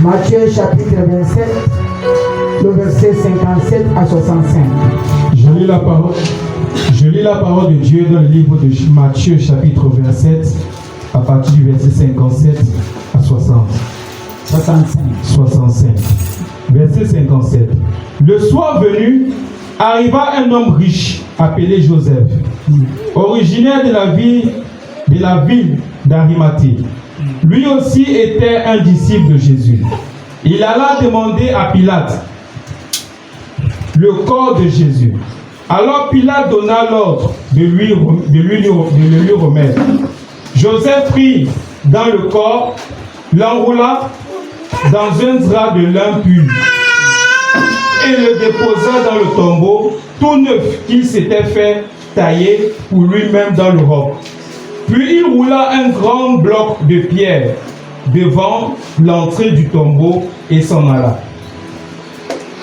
Matthieu chapitre 27, le verset 57 à 65. Je lis la parole de Dieu dans le livre de Matthieu chapitre 27, à partir du verset 57 à 65. Verset 57. Le soir venu, arriva un homme riche appelé Joseph, originaire de la ville d'Arimathée. Lui aussi était un disciple de Jésus. Il alla demander à Pilate le corps de Jésus. Alors Pilate donna l'ordre de le lui remettre. Joseph prit dans le corps, l'enroula dans un drap de lin pur et le déposa dans le tombeau tout neuf qu'il s'était fait tailler pour lui-même dans le roc. Puis il roula un grand bloc de pierre devant l'entrée du tombeau et s'en alla.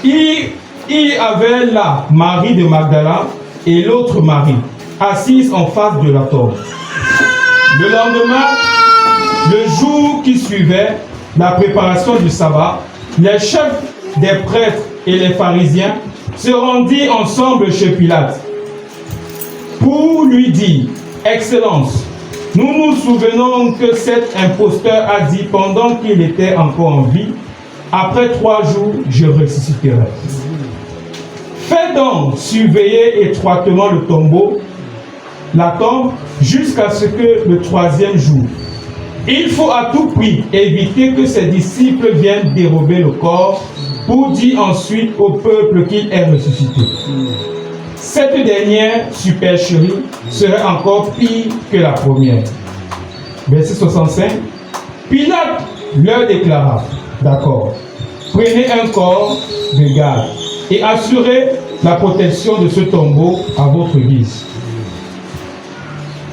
Il y avait là Marie de Magdala et l'autre Marie, assise en face de la tombe. Le lendemain, le jour qui suivait la préparation du sabbat, les chefs des prêtres et les pharisiens se rendirent ensemble chez Pilate pour lui dire: Excellence, nous nous souvenons que cet imposteur a dit pendant qu'il était encore en vie: après 3 jours, je ressusciterai. Fais donc surveiller étroitement le tombeau, la tombe, jusqu'à ce que le 3e jour. Il faut à tout prix éviter que ses disciples viennent dérober le corps pour dire ensuite au peuple qu'il est ressuscité. Cette dernière supercherie serait encore pire que la première. Verset 65. Pilate leur déclara: D'accord, prenez un corps de garde et assurez la protection de ce tombeau à votre guise.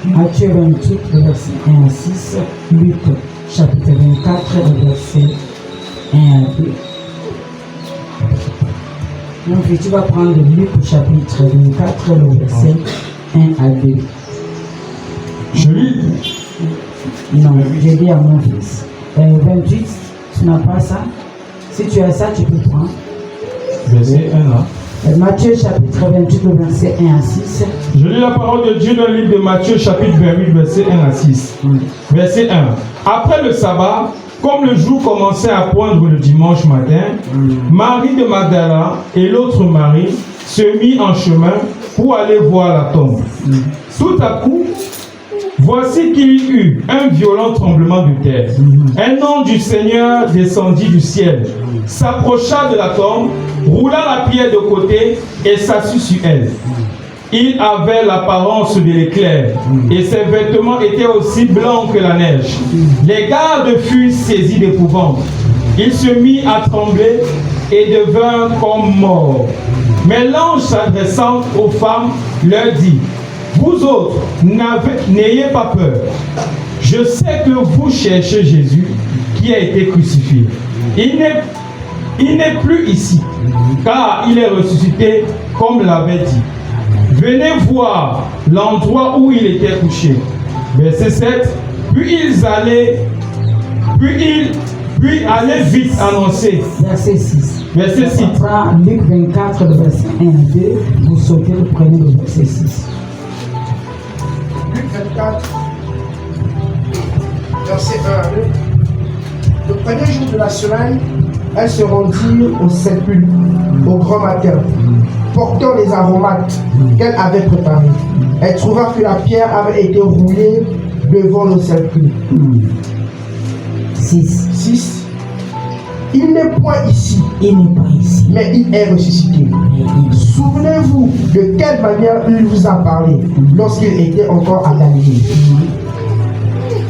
Matthieu 28, verset 1 à 6, Luc chapitre 24, verset 1 à 2. Donc tu vas prendre Luc chapitre 24, le verset 1 à 2. Je lis. Non, je lis à mon fils. 28, tu n'as pas ça? Si tu as ça, tu peux prendre. Verset 1 là. Matthieu chapitre 28, le verset 1 à 6. Je lis la parole de Dieu dans le livre de Matthieu chapitre 28, verset 1 à 6. Verset 1. Après le sabbat, comme le jour commençait à poindre le dimanche matin, Marie de Magdala et l'autre Marie se mit en chemin pour aller voir la tombe. Tout à coup, voici qu'il y eut un violent tremblement de terre. Un ange du Seigneur descendit du ciel, s'approcha de la tombe, roula la pierre de côté et s'assit sur elle. Il avait l'apparence de l'éclair et ses vêtements étaient aussi blancs que la neige. Les gardes furent saisis d'épouvante. Il se mit à trembler et devint comme mort. Mais l'ange s'adressant aux femmes leur dit: Vous autres, n'ayez pas peur. Je sais que vous cherchez Jésus qui a été crucifié. Il n'est plus ici, car il est ressuscité comme l'avait dit. Venez voir l'endroit où il était couché. Verset 7. Puis allez vite annoncer. Verset 6. Verset 6. On prend Luc 24, le verset 1 à 2. Vous sautez, vous prenez le verset 6. Luc 24, verset 1 à 2. Le premier jour de la semaine, elles se rendirent au sépulcre au grand matin, portant les aromates qu'elle avait préparés. Elle trouva que la pierre avait été roulée devant le sépulcre. 6. Il n'est point ici. Il n'est pas ici. Mais il est ressuscité. Souvenez-vous de quelle manière il vous a parlé lorsqu'il était encore à Galilée.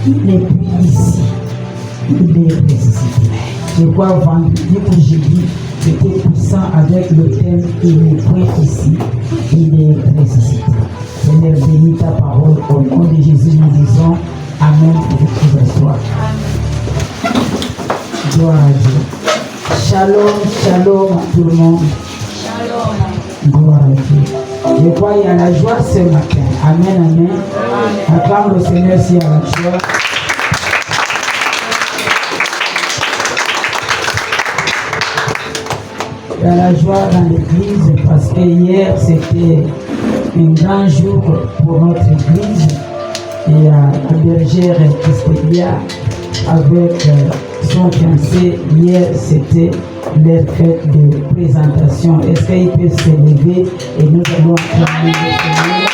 Il n'est plus ici. Il est ressuscité. Je crois vendredi que j'ai dit, c'était puissant avec le thème il n'est point ici. Il est ressuscité. Seigneur, bénis ta parole. Au nom de Jésus, nous disons Amen pour votre histoire. Gloire à Dieu. Shalom, shalom à tout le monde. Shalom. Gloire à Dieu. Je crois qu'il y a la joie ce matin. Amen, amen. Acclame le Seigneur s'il y a la joie. Il y a la joie dans l'église parce que hier c'était un grand jour pour notre église. Et la bergère Christélia avec son fiancé, hier c'était leur fête de présentation. Est-ce qu'ils peuvent se lever et nous allons acclamer le Seigneur?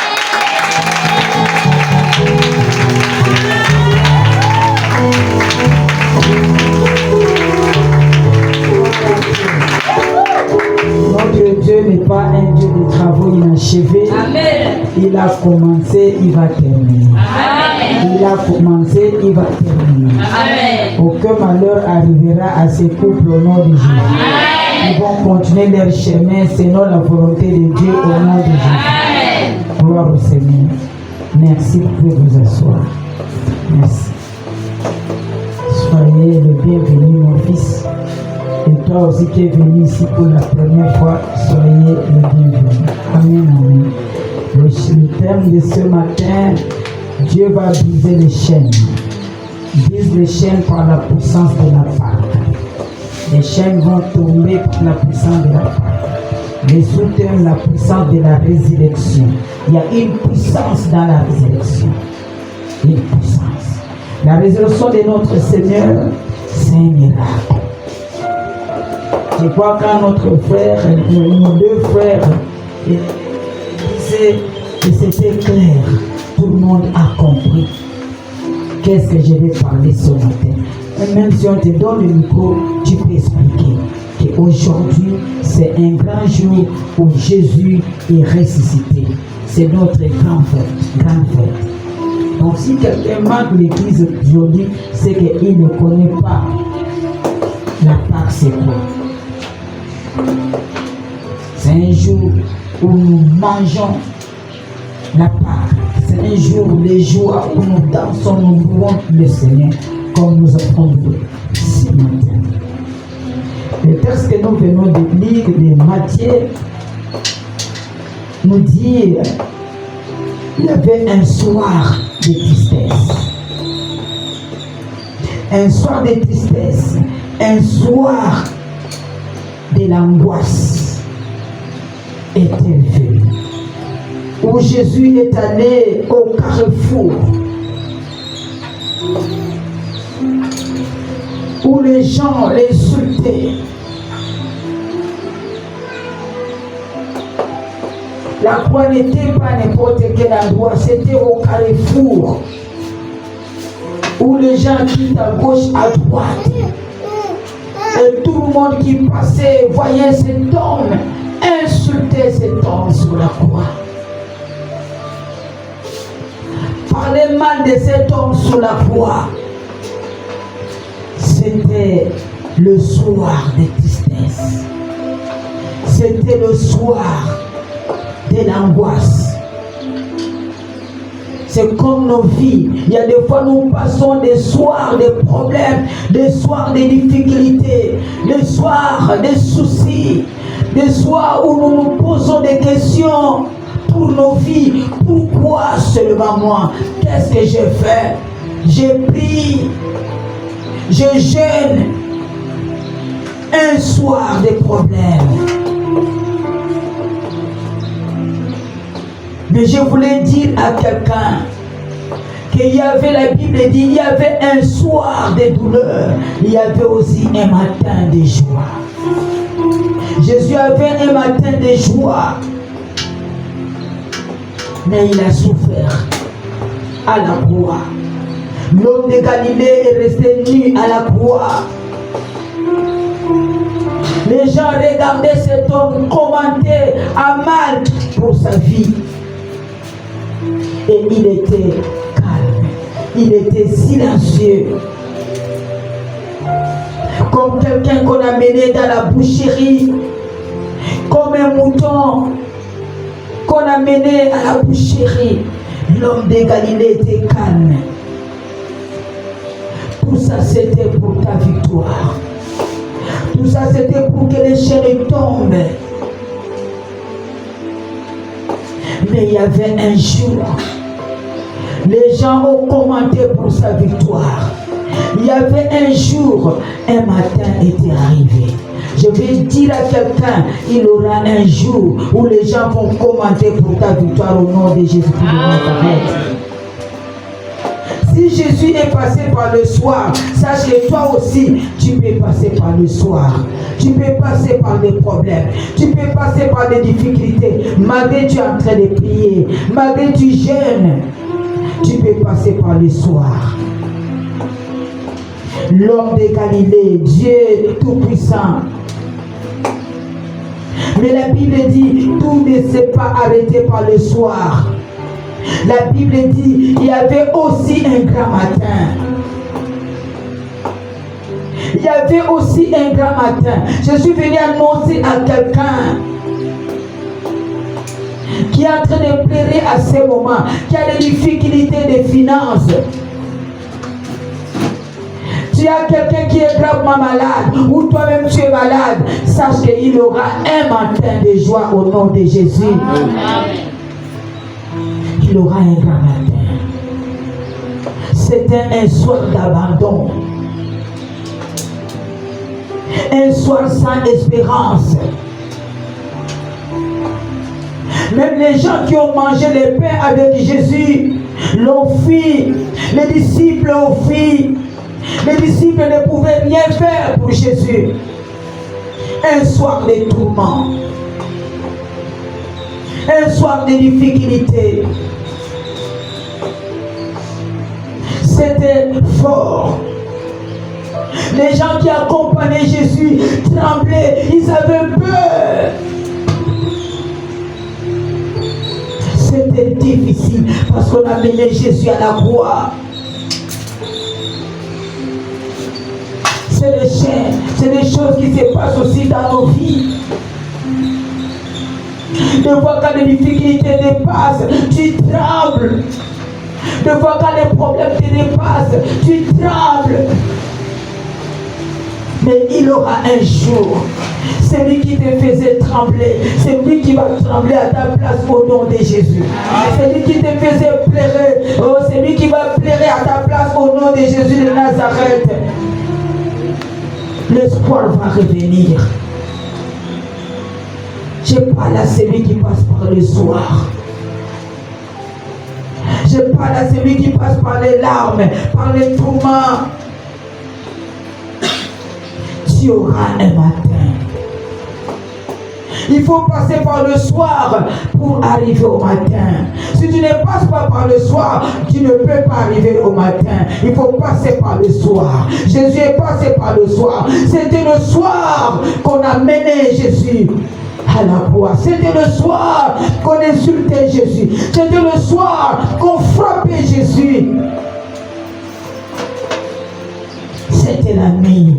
Notre Dieu n'est pas un Dieu de travaux inachevés. Amen. Il a commencé, il va terminer. Amen. Il a commencé, il va terminer. Amen. Aucun malheur arrivera à ces couples au nom de Jésus. Amen. Ils vont continuer leur chemin selon la volonté de Dieu au nom de Jésus. Amen. Gloire au Seigneur. Merci, vous pouvez vous asseoir. Merci. Soyez le bienvenu, mon fils. Et toi aussi qui es venu ici pour la première fois, soyez le bienvenu. Amen, amen. Le thème de ce matin, Dieu va briser les chaînes. Brise les chaînes par la puissance de la Pâque. Les chaînes vont tomber par la puissance de la Pâque. Les sous-thèmes, la puissance de la résurrection. Il y a une puissance dans la résurrection. Une puissance. La résurrection de notre Seigneur, c'est un miracle. Je crois qu'un notre frère, nos deux frères, disaient que c'était clair. Tout le monde a compris. Qu'est-ce que je vais parler ce matin? Et même si on te donne le micro, tu peux expliquer qu'aujourd'hui, c'est un grand jour où Jésus est ressuscité. C'est notre grande fête. Donc si quelqu'un manque l'église aujourd'hui, c'est qu'il ne connaît pas la Pâque, c'est quoi? C'est un jour où nous mangeons la Pâque. C'est un jour, les joies où nous dansons, nous louons le Seigneur, comme nous avons vu ce matin. Le texte que nous venons de lire de Matthieu nous dit il y avait un soir de tristesse. Un soir de tristesse. Un soir de l'angoisse était venu. Où Jésus est allé au carrefour. Où les gens l'insultaient. La croix n'était pas n'importe quel endroit, c'était au carrefour. Où les gens quittent à gauche, à droite. Et tout le monde qui passait voyait cet homme, insulter cet homme sur la croix. Parler mal de cet homme sur la croix. C'était le soir de tristesse. C'était le soir de l'angoisse. C'est comme nos vies. Il y a des fois nous passons des soirs de problèmes, des soirs de difficultés, des soirs de soucis, des soirs où nous nous posons des questions pour nos vies. Pourquoi seulement moi? Qu'est-ce que j'ai fait? J'ai pris, je jeûne. Un soir de problèmes. Mais je voulais dire à quelqu'un qu'il y avait, la Bible dit, il y avait un soir de douleur, il y avait aussi un matin de joie. Jésus avait un matin de joie, mais il a souffert à la croix. L'homme de Galilée est resté nu à la croix. Les gens regardaient cet homme, commentaient à mal pour sa vie. Et il était calme, il était silencieux. Comme quelqu'un qu'on a mené dans la boucherie, comme un mouton qu'on a mené à la boucherie. L'homme de Galilée était calme. Tout ça c'était pour ta victoire. Tout ça c'était pour que les chaînes tombent. Mais il y avait un jour, les gens ont commenté pour sa victoire. Il y avait un jour, un matin était arrivé. Je vais dire à quelqu'un, il aura un jour où les gens vont commenter pour ta victoire au nom de Jésus de Nazareth. Si Jésus est passé par le soir, sache que toi aussi, tu peux passer par le soir. Tu peux passer par des problèmes. Tu peux passer par des difficultés. Malgré tu es en train de prier, malgré tu jeûnes, tu peux passer par le soir. L'homme de Galilée, Dieu Tout-Puissant. Mais la Bible dit, tout ne s'est pas arrêté par le soir. La Bible dit, il y avait aussi un grand matin. Il y avait aussi un grand matin. Je suis venu annoncer à quelqu'un qui est en train de pleurer à ce moment, qui a des difficultés de finances. Tu as quelqu'un qui est gravement malade, ou toi-même tu es malade, sache qu'il aura un matin de joie au nom de Jésus. Amen. Il aura un grand matin. C'était un soir d'abandon. Un soir sans espérance. Même les gens qui ont mangé le pain avec Jésus l'ont fui. Les disciples l'ont fui. Les disciples ne pouvaient rien faire pour Jésus. Un soir de tourment. Un soir de difficulté. C'était fort. Les gens qui accompagnaient Jésus tremblaient, ils avaient peur. C'était difficile parce qu'on a mené Jésus à la croix. C'est des chaînes, c'est des choses qui se passent aussi dans nos vies. Des fois quand les difficultés dépassent, tu trembles. Des fois quand les problèmes te dépassent, tu trembles. Mais il aura un jour, celui qui te faisait trembler, c'est lui qui va trembler à ta place au nom de Jésus. Celui qui te faisait pleurer, oh, c'est lui qui va pleurer à ta place au nom de Jésus de Nazareth. L'espoir va revenir. Je parle à celui qui passe par le soir. Je parle à celui qui passe par les larmes, par les tourments. Tu auras un matin. Il faut passer par le soir pour arriver au matin. Si tu ne passes pas par le soir, tu ne peux pas arriver au matin. Il faut passer par le soir. Jésus est passé par le soir. C'était le soir qu'on a mené Jésus à la croix. C'était le soir qu'on insultait Jésus. C'était le soir qu'on frappait Jésus. C'était la nuit.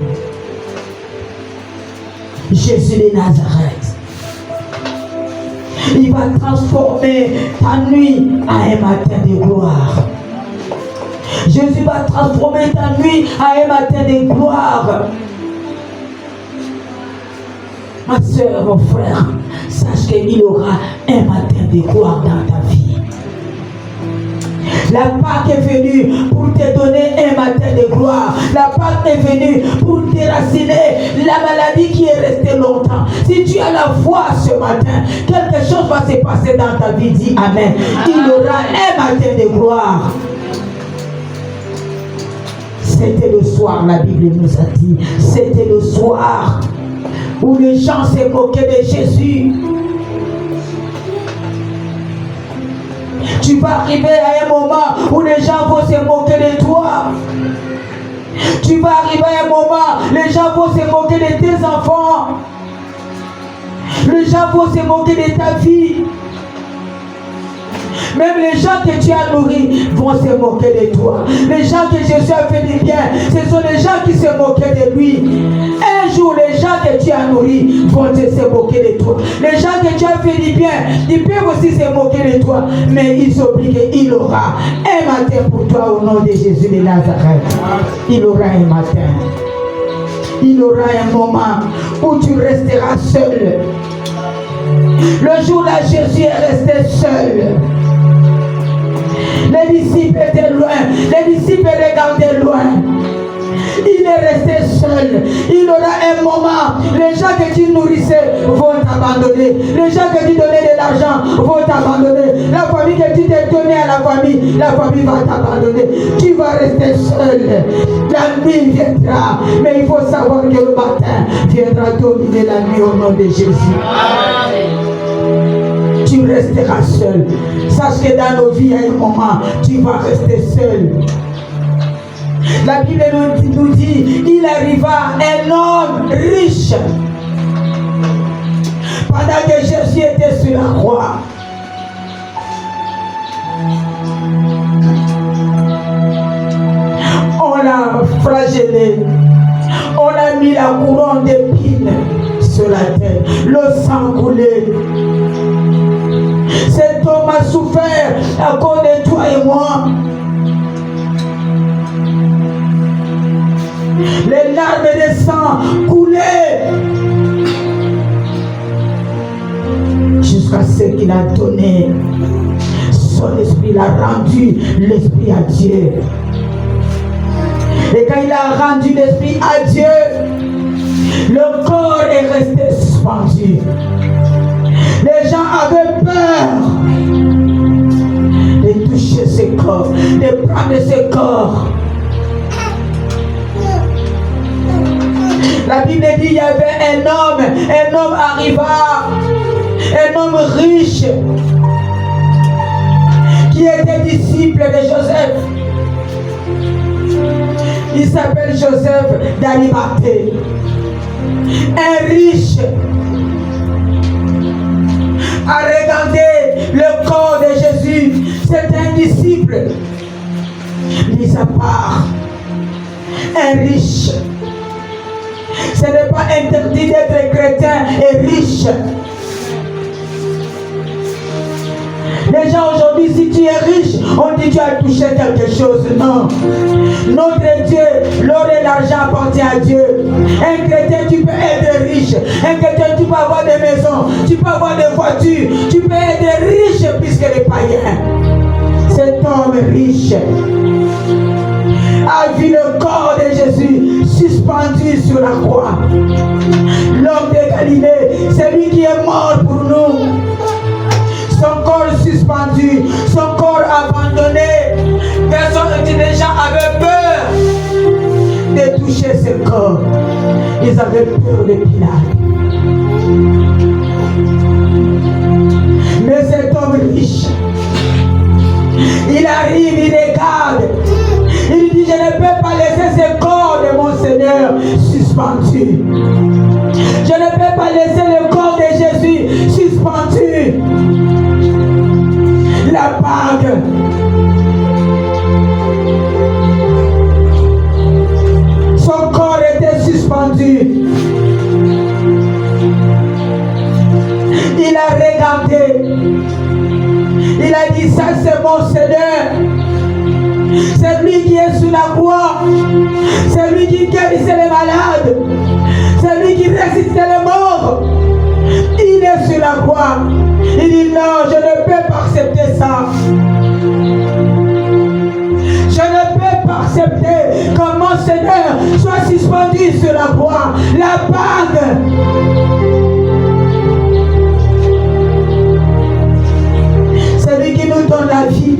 Jésus de Nazareth. Il va transformer ta nuit à un matin de gloire. Jésus va transformer ta nuit à un matin de gloire. Ma soeur, mon frère, sache qu'il aura un matin de gloire dans ta vie. La Pâque est venue pour te donner un matin de gloire. La Pâque est venue pour déraciner la maladie qui est restée longtemps. Si tu as la foi ce matin, quelque chose va se passer dans ta vie. Dis Amen. Il aura un matin de gloire. C'était le soir, la Bible nous a dit. C'était le soir où les gens se moquaient de Jésus. Tu vas arriver à un moment où les gens vont se moquer de toi. Tu vas arriver à un moment, les gens vont se moquer de tes enfants. Les gens vont se moquer de ta vie. Même les gens que tu as nourris vont se moquer de toi. Les gens que Jésus a fait du bien, ce sont les gens qui se moquaient de lui. Un jour, les gens que tu as nourris vont se moquer de toi. Les gens que tu as fait du bien, ils peuvent aussi se moquer de toi. Mais ils s'oublient qu'il aura un matin pour toi au nom de Jésus de Nazareth. Il aura un matin. Il aura un moment où tu resteras seul. Le jour-là, Jésus est resté seul. Les disciples étaient loin. Les disciples regardaient loin. Il est resté seul. seul. Il y aura un moment, les gens que tu nourrissais vont t'abandonner. Les gens que tu donnais de l'argent vont t'abandonner. La famille que tu t'es donnée à la famille va t'abandonner. Tu vas rester seul. La nuit viendra, mais il faut savoir que le matin viendra dominer la nuit au nom de Jésus. Amen. Tu resteras seul. Sache que dans nos vies, il y a un moment, tu vas rester seul. La Bible nous dit, il arriva un homme riche. Pendant que Jésus était sur la croix. On l'a flagellé. On a mis la couronne d'épines sur la tête. Le sang coulait. Cet homme a souffert à cause de toi et moi. Les larmes de sang coulaient jusqu'à ce qu'il a donné son esprit, il a rendu l'esprit à Dieu. Et quand il a rendu l'esprit à Dieu, le corps est resté suspendu. Les gens avaient peur de toucher ce corps, de prendre ce corps. La Bible dit qu'il y avait un homme arriva, un homme riche, qui était disciple de Joseph. Il s'appelle Joseph d'Arimathée. Un riche a regardé le corps de Jésus. C'est un disciple. Mis à part, un riche. Ce n'est pas interdit d'être chrétien et riche. Les gens aujourd'hui, si tu es riche, on dit tu as touché quelque chose. Non. Notre Dieu, l'or et l'argent appartient à Dieu. Un chrétien, tu peux être riche. Un chrétien, tu peux avoir des maisons, tu peux avoir des voitures, tu peux être riche puisque les païens. Cet homme riche a vu le corps de Jésus suspendu sur la croix. L'homme de Galilée, c'est lui qui est mort pour nous. Son corps suspendu, son corps abandonné. Personne des gens avaient peur de toucher ce corps. Ils avaient peur de Pilate. Mais cet homme riche, il arrive, il regarde. Il dit, je ne peux pas laisser ce corps de mon Seigneur suspendu. Je ne peux pas laisser le corps de Jésus suspendu. La bague. Son corps était suspendu. Il a regardé. Il a dit, ça c'est mon Seigneur. C'est lui qui est sous la croix. C'est lui qui guérissait les malades. C'est lui qui ressuscitait les morts. Il est sur la croix. Il dit non, je ne peux pas accepter ça. Je ne peux pas accepter que mon Seigneur soit suspendu sur la croix. La bague. C'est lui qui nous donne la vie.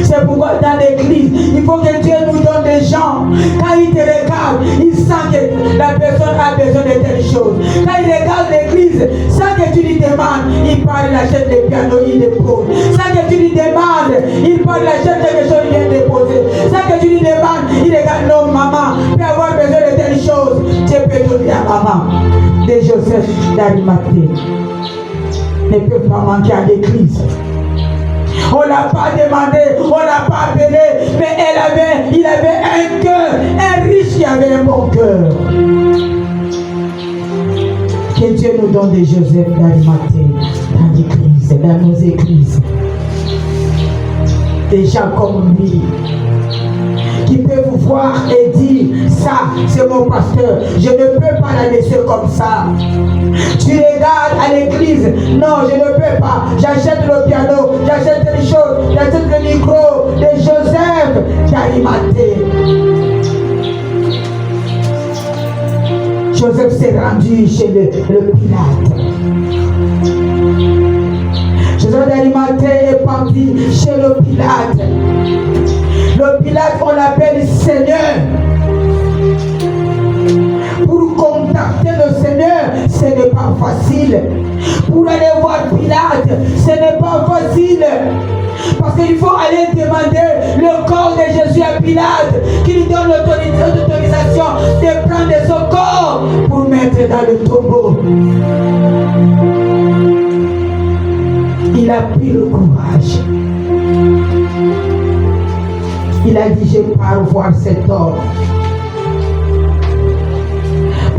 C'est pourquoi dans l'église, il faut que Dieu nous donne des gens. Quand il te regarde, il sent que la personne a besoin de telle chose. Quand il regarde l'église, sans que tu lui demandes, il part, il achète le piano, il dépose. Sans que tu lui demandes, il part, il achète quelque chose, il vient déposer. Sans que tu lui demandes, il regarde, non, maman, peut avoir besoin de telle chose. Tu peux donner à maman. De Joseph d'Arimathée ne peut pas manquer à l'église. On ne l'a pas demandé, on ne l'a pas appelé, mais il avait un cœur, un riche qui avait un bon cœur. Que Dieu nous donne des Joseph d'Arimathée dans l'église, dans nos églises. Des gens comme lui, qui peuvent vous voir et dire, ça c'est mon pasteur, je ne peux pas la laisser comme ça. Tu regardes à l'église, non je ne peux pas, j'achète le piano, j'achète les choses, j'achète le micro de Joseph d'Arimathée. Jésus chez le Pilate. Joseph d'Arimathée est parti chez le Pilate. Le Pilate, on l'appelle Seigneur. Pour contacter le Seigneur, ce n'est pas facile. Pour aller voir Pilate, ce n'est pas facile. Parce qu'il faut aller demander le corps de Jésus à Pilate, qui lui donne l'autorisation de prendre son corps pour mettre dans le tombeau. Il a pris le courage. Il a dit, je pars voir cet homme.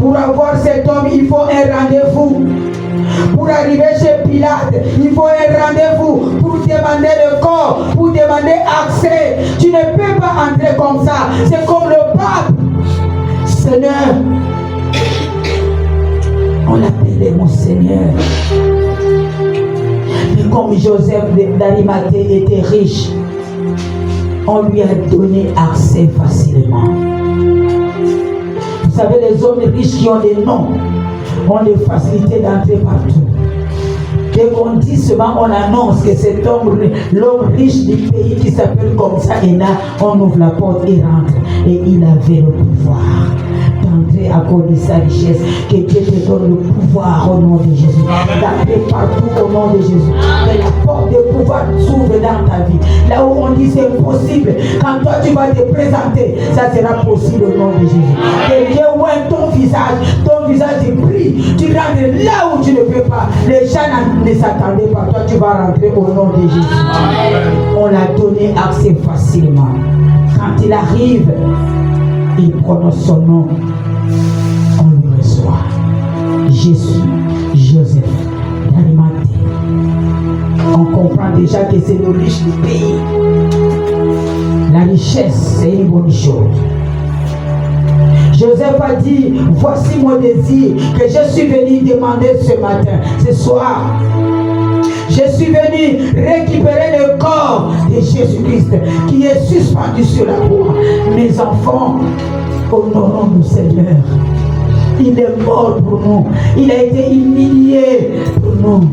Pour avoir cet homme, il faut un rendez-vous. Pour arriver chez Pilate, il faut un rendez-vous pour demander le corps, pour demander accès. Tu ne peux pas entrer comme ça. C'est comme le pape. Seigneur, on l'appelait mon Seigneur. Mais comme Joseph d'Arimathée était riche, on lui a donné accès facilement. Vous savez, les hommes riches qui ont des noms ont des facilités d'entrer partout. Dès qu'on dit seulement, on annonce que cet homme, l'homme riche du pays qui s'appelle comme ça est là, on ouvre la porte et rentre. Et il avait le pouvoir d'entrer à cause de sa richesse. Que Dieu te donne le pouvoir au nom de Jésus. D'entrer partout au nom de Jésus. Que la porte de pouvoir s'ouvre dans ta vie. Là où on dit c'est impossible, quand toi tu vas te présenter, ça sera possible au nom de Jésus. Que Dieu voit ton visage brille. Tu rentres là où tu ne peux pas. Les gens ne s'attendaient pas. Toi tu vas rentrer au nom de Jésus. On l'a donné accès facilement. Quand il arrive, il prononce son nom, on le reçoit. Jésus, Joseph d'Arimathée. On comprend déjà que c'est le riche du pays. La richesse, c'est une bonne chose. Joseph a dit, voici mon désir que je suis venu demander ce matin, ce soir. Je suis venu récupérer le corps de Jésus-Christ qui est suspendu sur la croix. Mes enfants, honorons le Seigneur. Il est mort pour nous. Il a été humilié pour nous.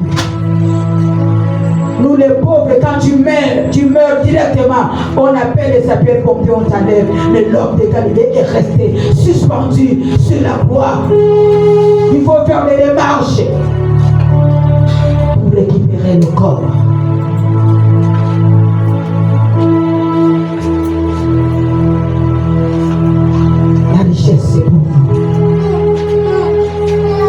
Nous les pauvres, quand tu meurs directement. On appelle les sapeurs-pompiers, on t'enlève. Mais l'homme de Galilée est resté suspendu sur la croix. Il faut faire des démarches pour récupérer le corps. La richesse, c'est pour nous.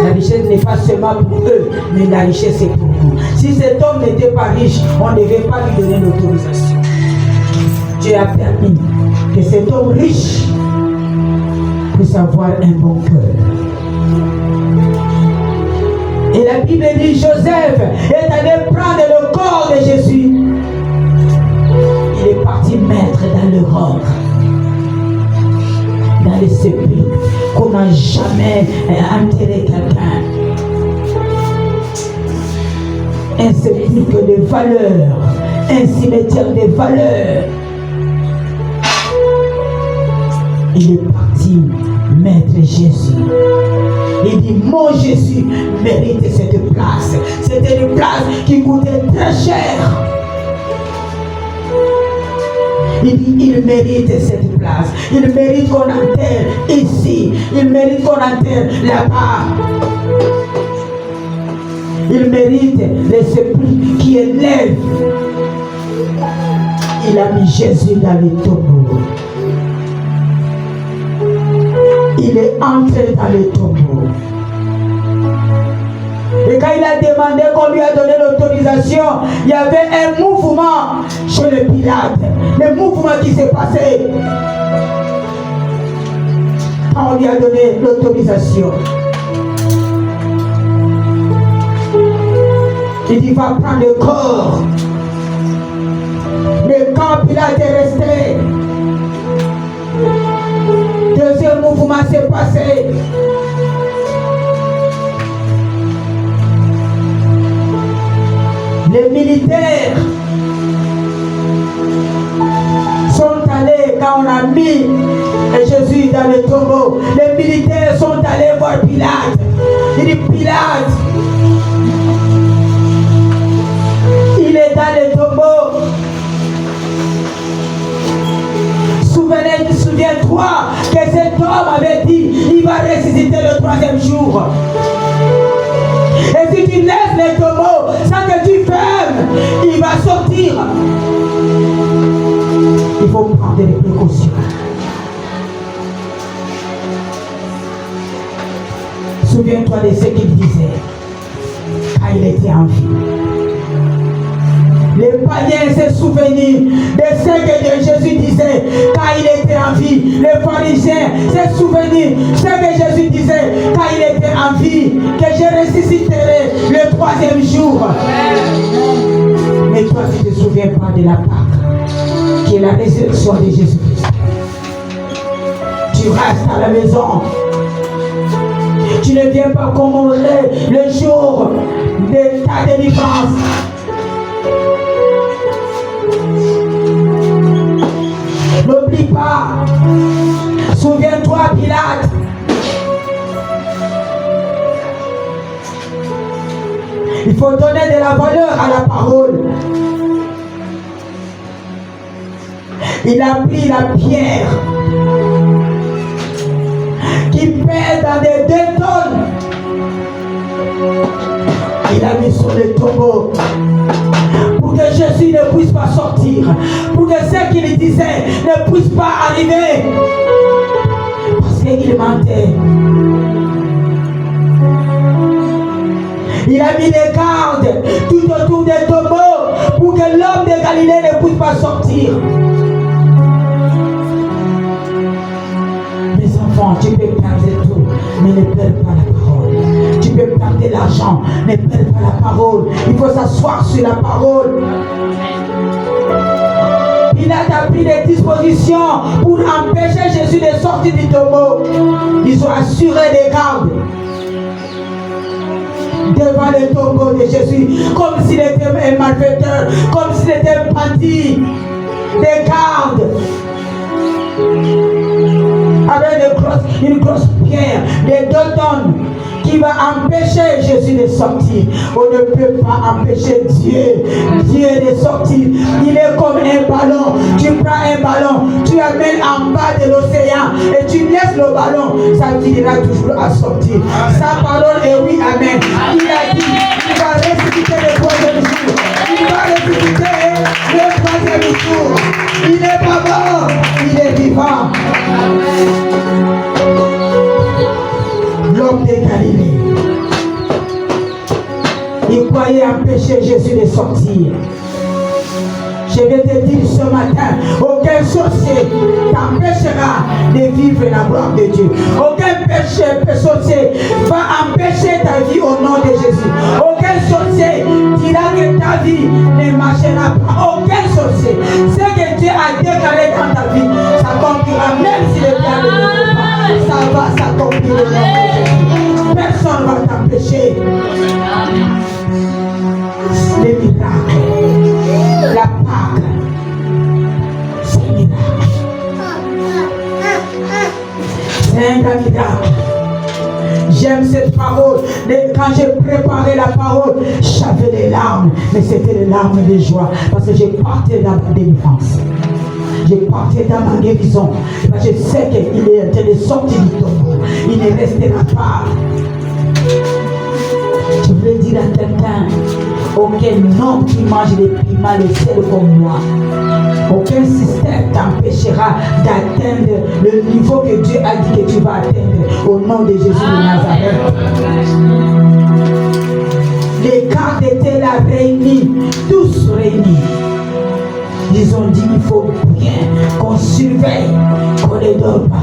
La richesse n'est pas seulement pour eux, mais la richesse, c'est pour nous. Si cet homme n'était pas riche, on ne devait pas lui donner l'autorisation. Dieu a permis que cet homme riche puisse avoir un bon cœur. Et la Bible dit, Joseph est allé prendre le corps de Jésus. Il est parti mettre dans le roc, dans les sépulcres, qu'on n'a jamais enterré quelqu'un. Un sépulcre de valeur, un cimetière de valeur. Il est parti mettre Jésus. Il dit, mon Jésus mérite cette place. C'était une place qui coûtait très cher. Il dit, il mérite cette place. Il mérite qu'on enterre ici. Il mérite qu'on enterre là-bas. Il mérite les sépulcres qui élèvent. Il a mis Jésus dans les tombeaux. Il est entré dans le tombeau. Et quand il a demandé qu'on lui a donné l'autorisation, il y avait un mouvement chez le Pilate. Le mouvement qui s'est passé. Quand on lui a donné l'autorisation. Il dit, va prendre le corps. Mais quand Pilate est resté, deuxième mouvement s'est passé. Les militaires sont allés quand on a mis Jésus dans le tombeau. Les militaires sont allés voir Pilate Il dit Pilate, il est dans le tombeau. Souviens-toi que cet homme avait dit il va ressusciter le 3e jour. Et si tu laisses le tombeau sans que tu fermes, il va sortir. Il faut prendre des précautions. Souviens-toi de ce qu'il disait quand il était en vie. Les païens se souvenaient de ce que Jésus disait quand il était en vie. Les pharisiens se souvenaient de ce que Jésus disait quand il était en vie, que je ressusciterai le 3e jour. Mais toi, tu ne te souviens pas de la Pâque, qui est la résurrection de Jésus-Christ. Tu restes à la maison. Tu ne viens pas commémorer le jour de ta délivrance. N'oublie pas. Souviens-toi, Pilate. Il faut donner de la valeur à la parole. Il a pris la pierre qui pèse dans des 2 tonnes. Il a mis sur le tombeau pour que Jésus ne puisse pas sortir, pour que ce qu'il disait ne puisse pas arriver, parce qu'il mentait. Il a mis des gardes tout autour des tombeaux pour que l'homme de Galilée ne puisse pas sortir. Mes enfants, tu peux perdre tout, mais ne perds pas la parole. Tu peux perdre l'argent, ne perds pas la parole. Il faut s'asseoir sur la parole. Pilate a pris des dispositions pour empêcher Jésus de sortir du tombeau. Ils ont assuré des gardes devant le tombeau de Jésus, comme s'il était un malfaiteur, comme s'il était un bandit. Des gardes avec une grosse pierre de 2 tonnes qui va empêcher Jésus de sortir. On ne peut pas empêcher Dieu de sortir. Il est comme un ballon. Tu prends un ballon, tu l'amènes en bas de l'océan et tu laisses le ballon, ça finira toujours à sortir. Sa parole est oui, amen. Il a dit, il va ressusciter le 3e jour. Il va ressusciter le 3e jour. Il n'est pas mort, il est vivant. L'homme de Galilée, il croyait empêcher Jésus de sortir. Je vais te dire ce matin, aucun sorcier t'empêchera de vivre la gloire de Dieu. Aucun sorcier va empêcher ta vie au nom de Jésus. Aucun sorcier dira que ta vie ne marchera pas. Aucun sorcier. Ce que Dieu a déclaré dans ta vie s'accomplira, même si le diable ne veut pas. Ça va s'accomplir au nom de Jésus. Personne ne va t'empêcher. Les miracles, la Pâque, c'est un miracle. C'est un grand miracle. J'aime cette parole. Quand j'ai préparé la parole, j'avais des larmes, mais c'était des larmes de joie, parce que j'ai parté dans ma délivrance. J'ai parti dans ma guérison. Parce que je sais qu'il est en train de sortir du tombeau. Il ne restera pas. Je voulais dire à quelqu'un, aucun homme qui mange des piments le sel comme moi. Aucun système t'empêchera d'atteindre le niveau que Dieu a dit que tu vas atteindre au nom de Jésus de Nazareth. Les gardes étaient là réunis, tous réunis. Ils ont dit il faut bien qu'on surveille, qu'on ne dort pas.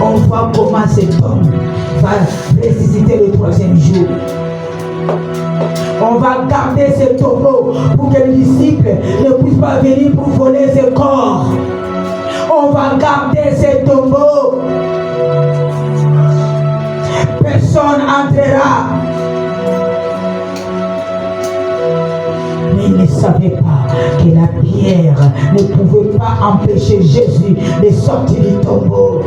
On voit comment cet homme va ressusciter le 3e jour. On va garder ce tombeau pour que les disciples ne puissent pas venir pour voler ce corps. On va garder ce tombeau. Personne n'entrera. Mais ils ne savaient pas que la pierre ne pouvait pas empêcher Jésus de sortir du tombeau.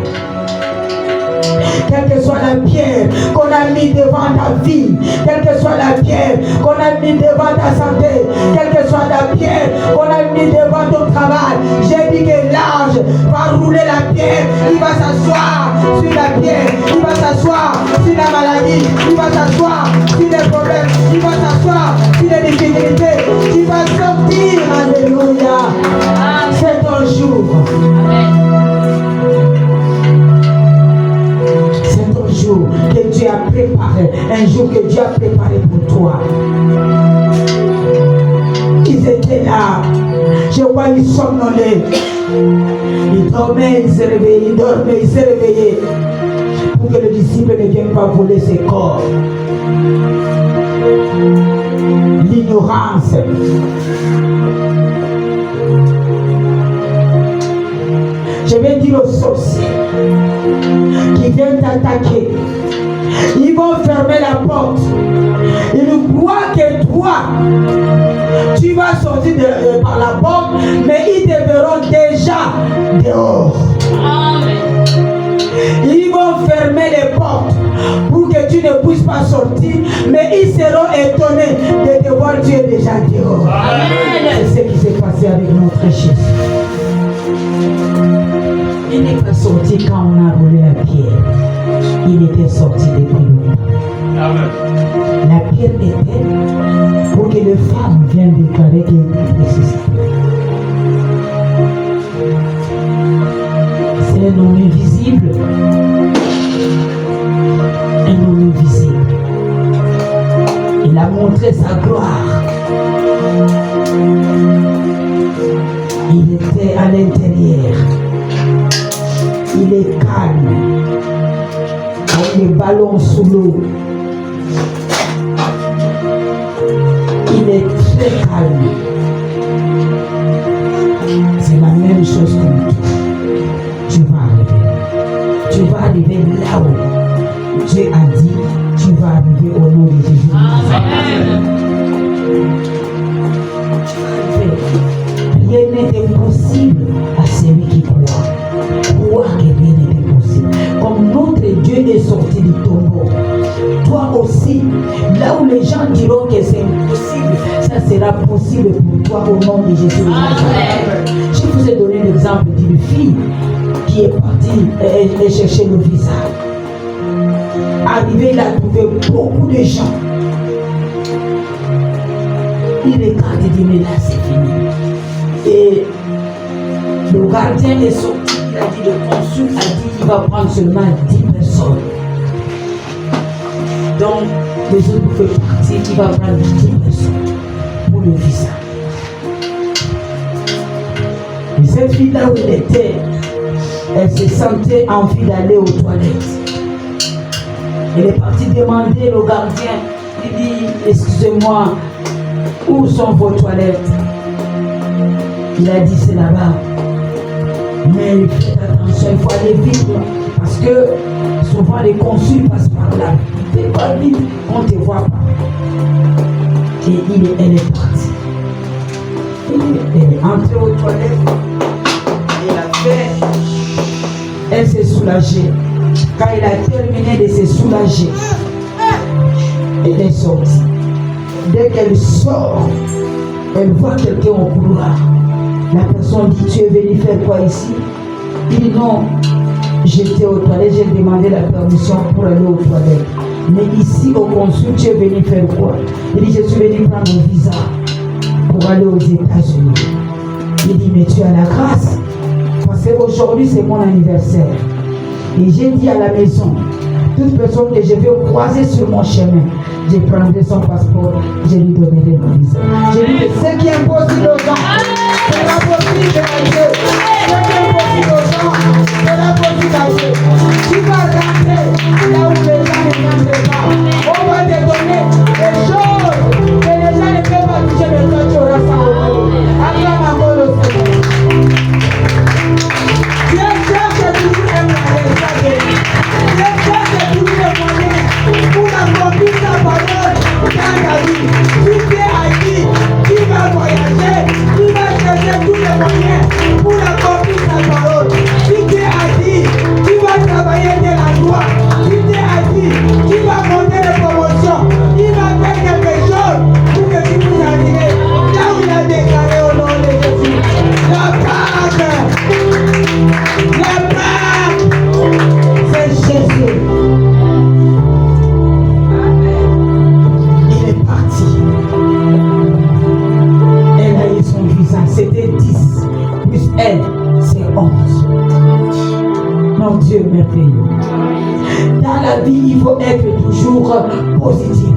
quelle que soit la pierre qu'on a mis devant ta vie, quelle que soit la pierre qu'on a mis devant ta santé, quelle que soit la pierre qu'on a mis devant ton travail, j'ai dit que l'ange va rouler la pierre, il va s'asseoir sur la pierre, il va s'asseoir sur la maladie, il va s'asseoir sur les problèmes, il va s'asseoir sur les difficultés, il va sortir, alléluia. C'est ton jour. C'est ton jour que Dieu a préparé, un jour que Dieu a préparé pour toi. Ils étaient là, je vois ils somnolaient, ils dormaient, ils se réveillaient, ils dormaient, ils se réveillaient, pour que le disciple ne vienne pas voler ses corps. L'ignorance. Je vais dire aux sorciers qui viennent t'attaquer, ils vont fermer la porte. Ils croient que toi, tu vas sortir par la porte, mais ils te verront déjà dehors. Amen. Ils vont fermer les portes pour que tu ne puisses pas sortir, mais ils seront étonnés de te voir, tu es déjà dehors. Amen. C'est ce qui s'est passé avec notre Jésus. Il n'est pas sorti quand on a roulé la pierre. Il était sorti depuis longtemps. Amen. La pierre était pour que les femmes viennent déclarer qu'il est nécessaire. C'est un homme invisible. Un homme invisible. Il a montré sa gloire. Il était à l'intérieur. Il est calme, avec les ballons sous l'eau. Il est très calme. C'est la même chose comme toi. Tu vas arriver. Tu vas arriver là où Dieu a dit, tu vas arriver au nom de Jésus. Amen. Rien n'est impossible à celui qui croit. Croire que rien n'est impossible. Comme notre Dieu est sorti du tombeau, toi aussi, là où les gens diront que c'est impossible, ça sera possible pour toi au nom de Jésus. Je vous ai donné l'exemple d'une fille qui est partie chercher le visa. Arrivé, il a trouvé beaucoup de gens. Il regarde et dit, mais là c'est fini. Et le gardien est sorti. Il a dit, le consul a dit qu'il va prendre seulement 10 personnes. Donc, les autres peuvent partir, il va prendre 10 personnes pour le visa. Mais cette fille là où elle était, elle se sentait envie d'aller aux toilettes. Elle est partie demander au gardien, il dit, excusez-moi, où sont vos toilettes? Il a dit, c'est là-bas. Mais faites attention, il faut aller vite, parce que souvent les consuls passent par là. Fais pas vite, on ne te voit pas. Et elle est partie. Elle est entrée aux toilettes. Elle s'est soulagée. Quand elle a terminé de se soulager, elle est sortie. Dès qu'elle sort, elle voit quelqu'un au couloir. La personne dit, tu es venu faire quoi ici? Il dit, non, j'étais aux toilettes, j'ai demandé la permission pour aller aux toilettes. Mais ici, au consul, tu es venu faire quoi? Il dit, je suis venu prendre mon visa pour aller aux États-Unis. Il dit, mais tu as la grâce, parce qu'aujourd'hui, c'est mon anniversaire. Et j'ai dit à la maison, toute personne que je vais croiser sur mon chemin, je prendrai son passeport, je lui donnerai mon visa. Je dis que ce qui est impossible aux gens, c'est la possible à Dieu. Ce qui est impossible aux gens, c'est la possible à Dieu. Tu vas rentrer là où les gens ne rentrent pas. On va te donner des choses que les gens ne peuvent pas toucher, mais toi tu auras ça au monde. Acclame encore le Seigneur. Dieu cherche toujours un moyen de s'agir. Dieu cherche toujours un moyen pour accomplir sa parole dans ta vie. Tu es acquis, tu vas voyager. mon Dieu merveilleux. Dans la vie, il faut être toujours positif.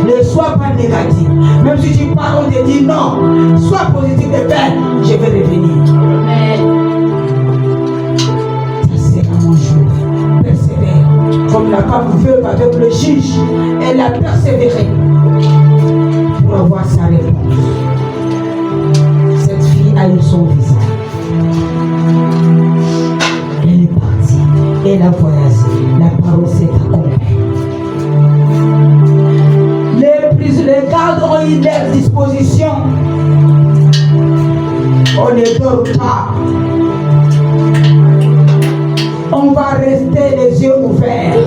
Ne sois pas négatif. Même si tu parles, on te dit non. Sois positif et ben, je vais revenir. Ça sera mon jour. Persévère. Comme la femme veuve avec le juge, elle a persévéré pour avoir sa réponse. Cette fille a eu son visa. Elle est partie. Elle a voyagé. La parole s'est accomplie. Les gardes ont eu leur disposition. On ne dort pas. On va rester les yeux ouverts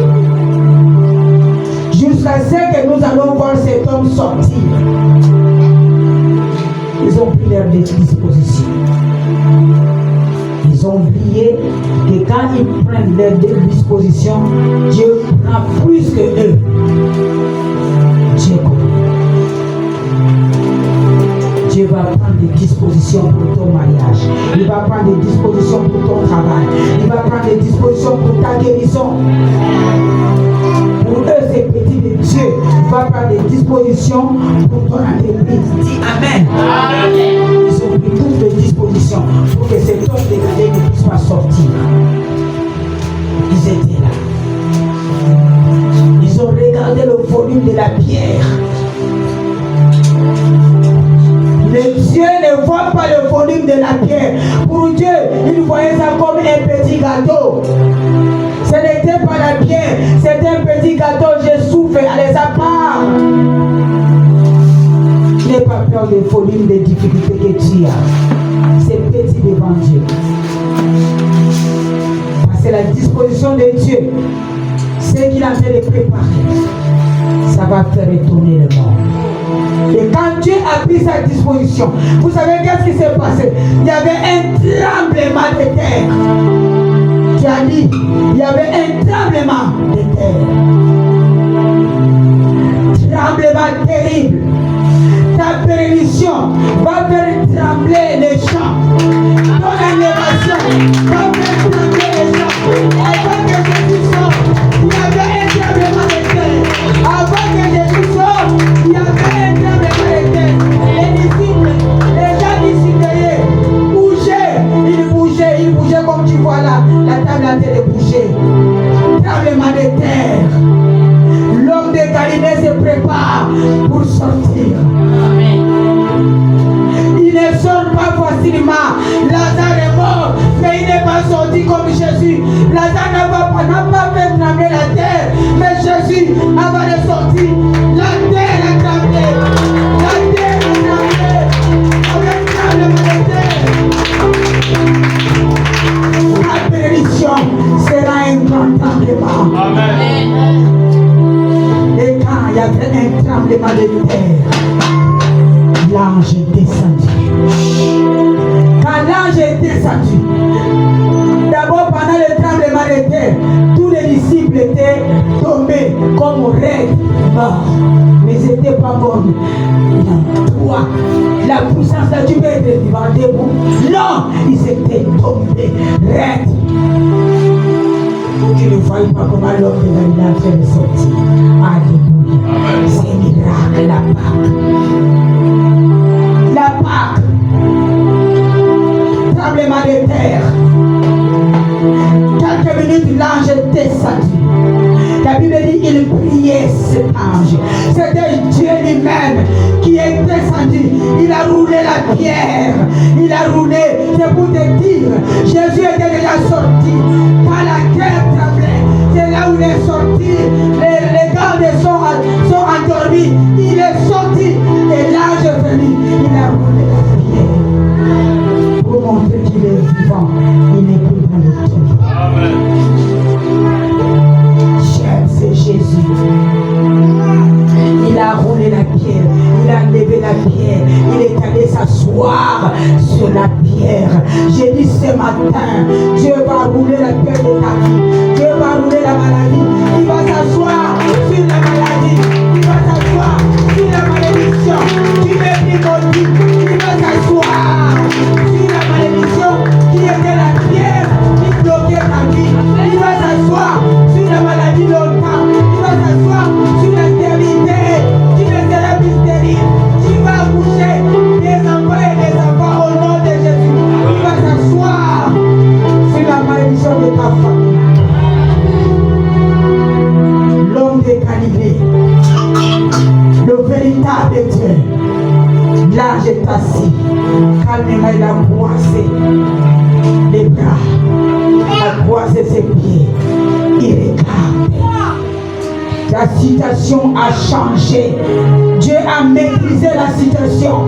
jusqu'à ce que nous allons voir cet homme sortir. Ils ont pris leur disposition. Ils ont oublié que quand ils prennent leur disposition, Dieu prend plus que eux. Dieu connaît. Dieu va prendre des dispositions pour ton mariage. Il va prendre des dispositions pour ton travail. Il va prendre des dispositions pour ta guérison. Pour eux, c'est petit de Dieu. Il va prendre des dispositions pour ton entreprise. Dis Amen. Amen. Ils ont pris toutes les dispositions pour que cet homme dégagé ne puisse pas sortir. Ils étaient là. Ils ont regardé le volume de la pierre. Mais Dieu ne voit pas le volume de la pierre. Pour Dieu, il voyait ça comme un petit gâteau. Ce n'était pas la pierre, c'était un petit gâteau. Je souffle, allez, ça part. N'aie pas peur du volume des difficultés que tu as. C'est petit devant Dieu. Parce que la disposition de Dieu, c'est qu'il a fait de préparer. Ça va faire étonner le monde. Et quand Dieu a pris sa disposition, vous savez qu'est-ce qui s'est passé? Il y avait un tremblement de terre. Tu as dit, il y avait un tremblement de terre. Tremblement terrible. Ta bénédiction va faire trembler les champs. Ton élévation va faire trembler les champs. Avant que Jésus sorte, il y avait un tremblement de terre. Avant que Jésus sorte, il y avait un tremblement de terre. Les disciples, les gens d'ici ils bougeaient comme tu vois là. La table a été bougée. Tremblement de terre. L'homme de Galilée se prépare pour sortir. Il ne sort pas facilement. Lazare est mort, mais il n'est pas sorti comme Jésus. Lazare n'a pas fait trembler la terre, mais Jésus, avant de sortir, la terre a tremblé. La terre a tremblé. Avec tremblement de terre. La bénédiction sera un grand tremblement. Amen. Et quand il y avait un tremblement de terre, l'ange est descendu. Quand l'ange est descendu, d'abord pendant le tremblement de terre, tous les disciples étaient tombés comme raides, morts. Mais ils n'étaient pas morts. Toi, la puissance de Dieu est vivant debout. Non, ils étaient tombés raides. Tu ne vois pas comment l'homme de Galilée a fait de sortir. Alléluia. C'est un miracle, la Pâque. La Pâque. Tremblement de terre. Quelques minutes, l'ange est descendu. La Bible dit il priait cet ange. C'était Dieu lui-même qui est descendu. Il a roulé la pierre. Il a roulé. C'est pour te dire, Jésus était déjà sorti. Quand la terre tremblait, c'est là où il est sorti. Les gardes sont endormis. Il est sorti. Et l'ange est venu. Il a roulé la pierre. Pour montrer qu'il est vivant. Il n'est plus dans le tombeau. Amen. C'est Jésus. Il a roulé la pierre, il a levé la pierre, il est allé s'asseoir sur la pierre. J'ai dit ce matin, Dieu va rouler la pierre de ta vie, Dieu va rouler la maladie, il va s'asseoir sur la maladie, il va s'asseoir sur la malédiction, tu m'es pris maudit, il va s'asseoir sur la malédiction qui était la pierre qui bloquait ta vie. calmement, il a croisé les bras, il a croisé ses pieds. Il regarde. La situation a changé. Dieu a maîtrisé la situation.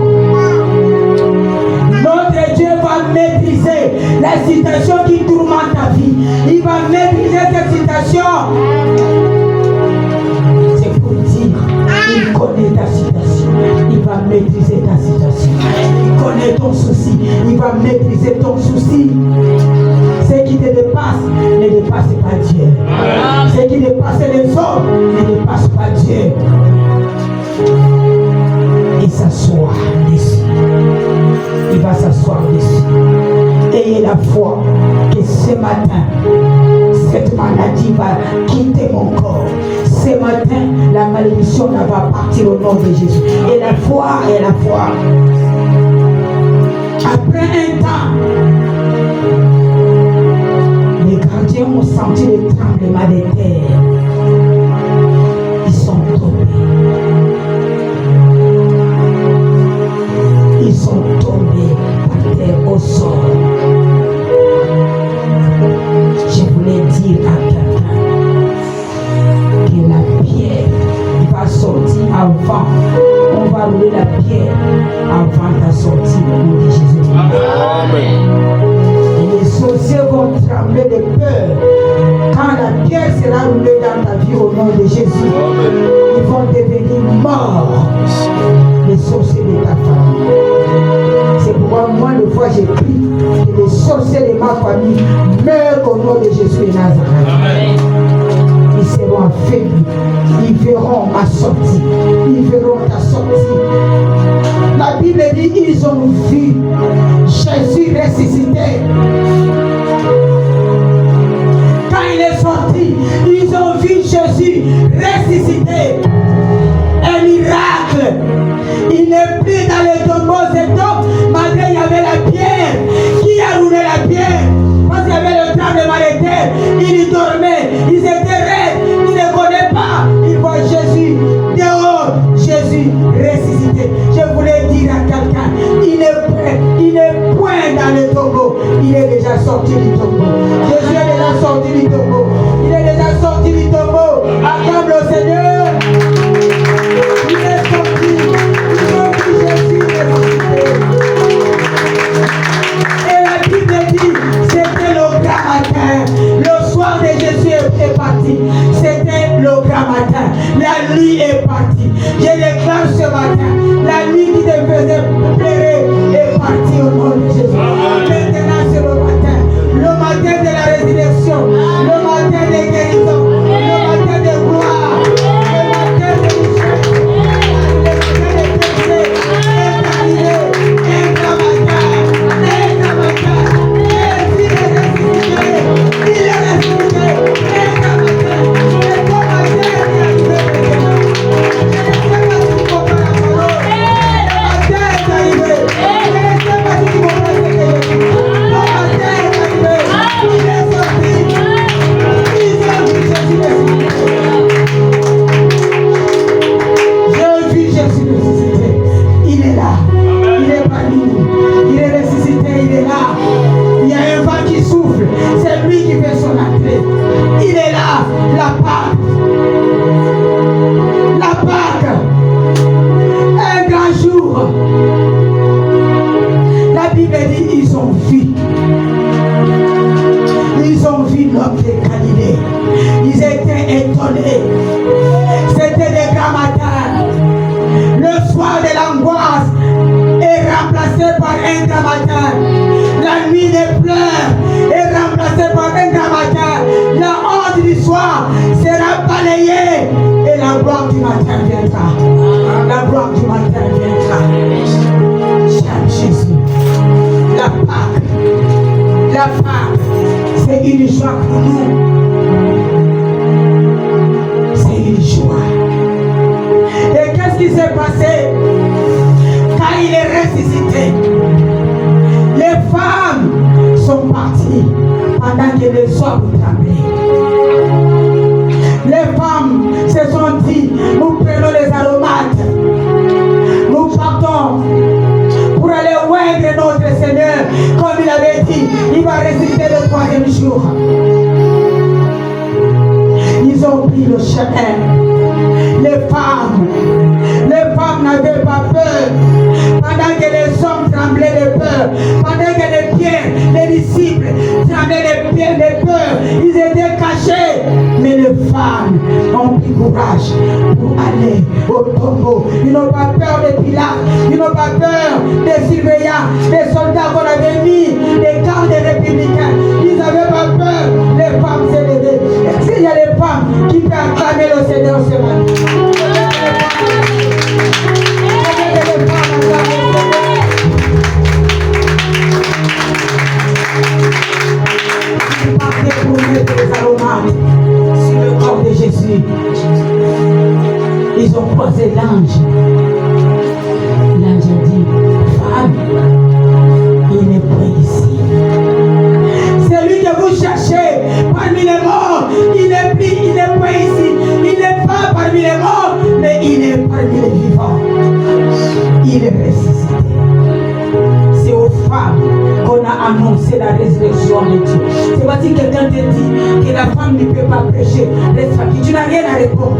Notre Dieu va maîtriser la situation qui tourmente ta vie. Il va maîtriser cette situation. C'est pour dire, il connaît ta situation. Il va maîtriser ta situation. Il connaît ton souci. Il va maîtriser ton souci. Ce qui te dépasse ne dépasse pas Dieu. Ce qui dépasse les hommes ne dépasse pas Dieu. Il s'assoit dessus. Il va s'asseoir dessus. Ayez la foi que ce matin, cette maladie va quitter mon corps. Ce matin, la malédiction va partir au nom de Jésus. Et la foi, après un temps, les gardiens ont senti le tremblement de terre. Ils sont tombés. Ils sont tombés par terre au sol. Je voulais dire à quelqu'un que la pierre va sortir avant. On va rouler la pierre avant ta sortie au nom de Jésus. Amen. Et les sorciers vont trembler de peur. Quand la pierre sera roulée dans ta vie au nom de Jésus, ils vont devenir morts. Les sorciers de ta famille. C'est pourquoi moi, une fois, j'ai pris que les sorciers de ma famille meurent au nom de Jésus de Nazareth. Amen. Ils seront affaiblis. Ils verront ma sortie. Ils verront ta sortie. La Bible dit ils ont vu Jésus ressuscité. Quand il est sorti, ils ont vu Jésus ressuscité. Un miracle. Il n'est plus dans les tombeaux cet homme, malgré il y avait la pierre. Qui a roulé la pierre? Parce qu'il y avait le tremblement de terre. Il dormait, ils étaient raides, ils ne connaissaient pas. Ils voient Jésus dehors, Jésus ressuscité. Je voulais dire à quelqu'un, il n'est point dans le tombeau, il est déjà sorti du tombeau. Jésus est déjà sorti du tombeau. Il est déjà sorti du tombeau. Acclame le Seigneur. Il est sorti. Ils ont vu Jésus ressuscité. Et la Bible dit, c'était le grand matin. Le soir de Jésus est parti. C'était le grand matin. La nuit est partie. Je déclare ce matin, la nuit qui te faisait pleurer est partie au nom de Jésus. Maintenant c'est le matin de la résurrection, le matin de guérison, le matin de gloire, le matin de richesse, le matin de péché est arrivé. Un grand matin, Jésus est ressuscité, il est ressuscité, un grand matin, et ton matin est arrivé maintenant. Je ne sais pas si tu comprends la parole, le matin est arrivé, je ne sais pas si tu comprends ce que je dis, le matin est arrivé, il est sorti, ils ont vu Jésus ressuscité. J'ai vu Jésus ressuscité, il est là, il est parmi nous, il est ressuscité, il est là. Il y a un vent qui souffle, c'est lui qui fait son entrée. Il est là, la Pâque. La Pâque, un grand jour. La Bible dit, ils ont vu l'homme de Galilée. Ils étaient étonnés. C'était des grands matins. Le soir de l'angoisse est remplacé par un grand matin. La nuit des pleurs est remplacée par un grand matin. La honte du soir sera balayée et la gloire du matin viendra. La gloire du matin viendra. J'aime Jésus. La Pâque, c'est une joie pour nous. C'est une joie. Et qu'est-ce qui s'est passé quand il est ressuscité? Les femmes sont parties pendant que les hommes tremblaient. Les femmes se sont dit, nous prenons les aromates, nous partons pour aller oindre notre le Seigneur, comme il avait dit, il va ressusciter le 3e jour. Ils ont pris le chemin. Les femmes n'avaient pas peur. Pendant que les hommes tremblaient de peur, pendant que les disciples tremblaient de peur, ils étaient cachés. Mais les femmes ont pris courage pour aller au tombeau. Ils n'ont pas peur de Pilate, ils n'ont pas peur des surveillants, des soldats qu'on avait mis, des gardes républicains. Ils n'avaient pas peur. Les femmes s'est levées. S'il y a des femmes qui peuvent acclamer le Seigneur ce matin. Ils partaient pour mettre les aromates sur le corps de Jésus. Ils ont croisé l'ange. L'ange a dit, femme, il n'est pas ici. C'est lui que vous cherchez parmi les morts. Il n'est pas ici. Il n'est pas parmi les morts, mais il est parmi les vivants. Il est ressuscité. C'est aux femmes qu'on a annoncé la résurrection de Dieu. C'est pas si quelqu'un te dit que la femme ne peut pas prêcher, reste tranquille. Tu n'as rien à répondre.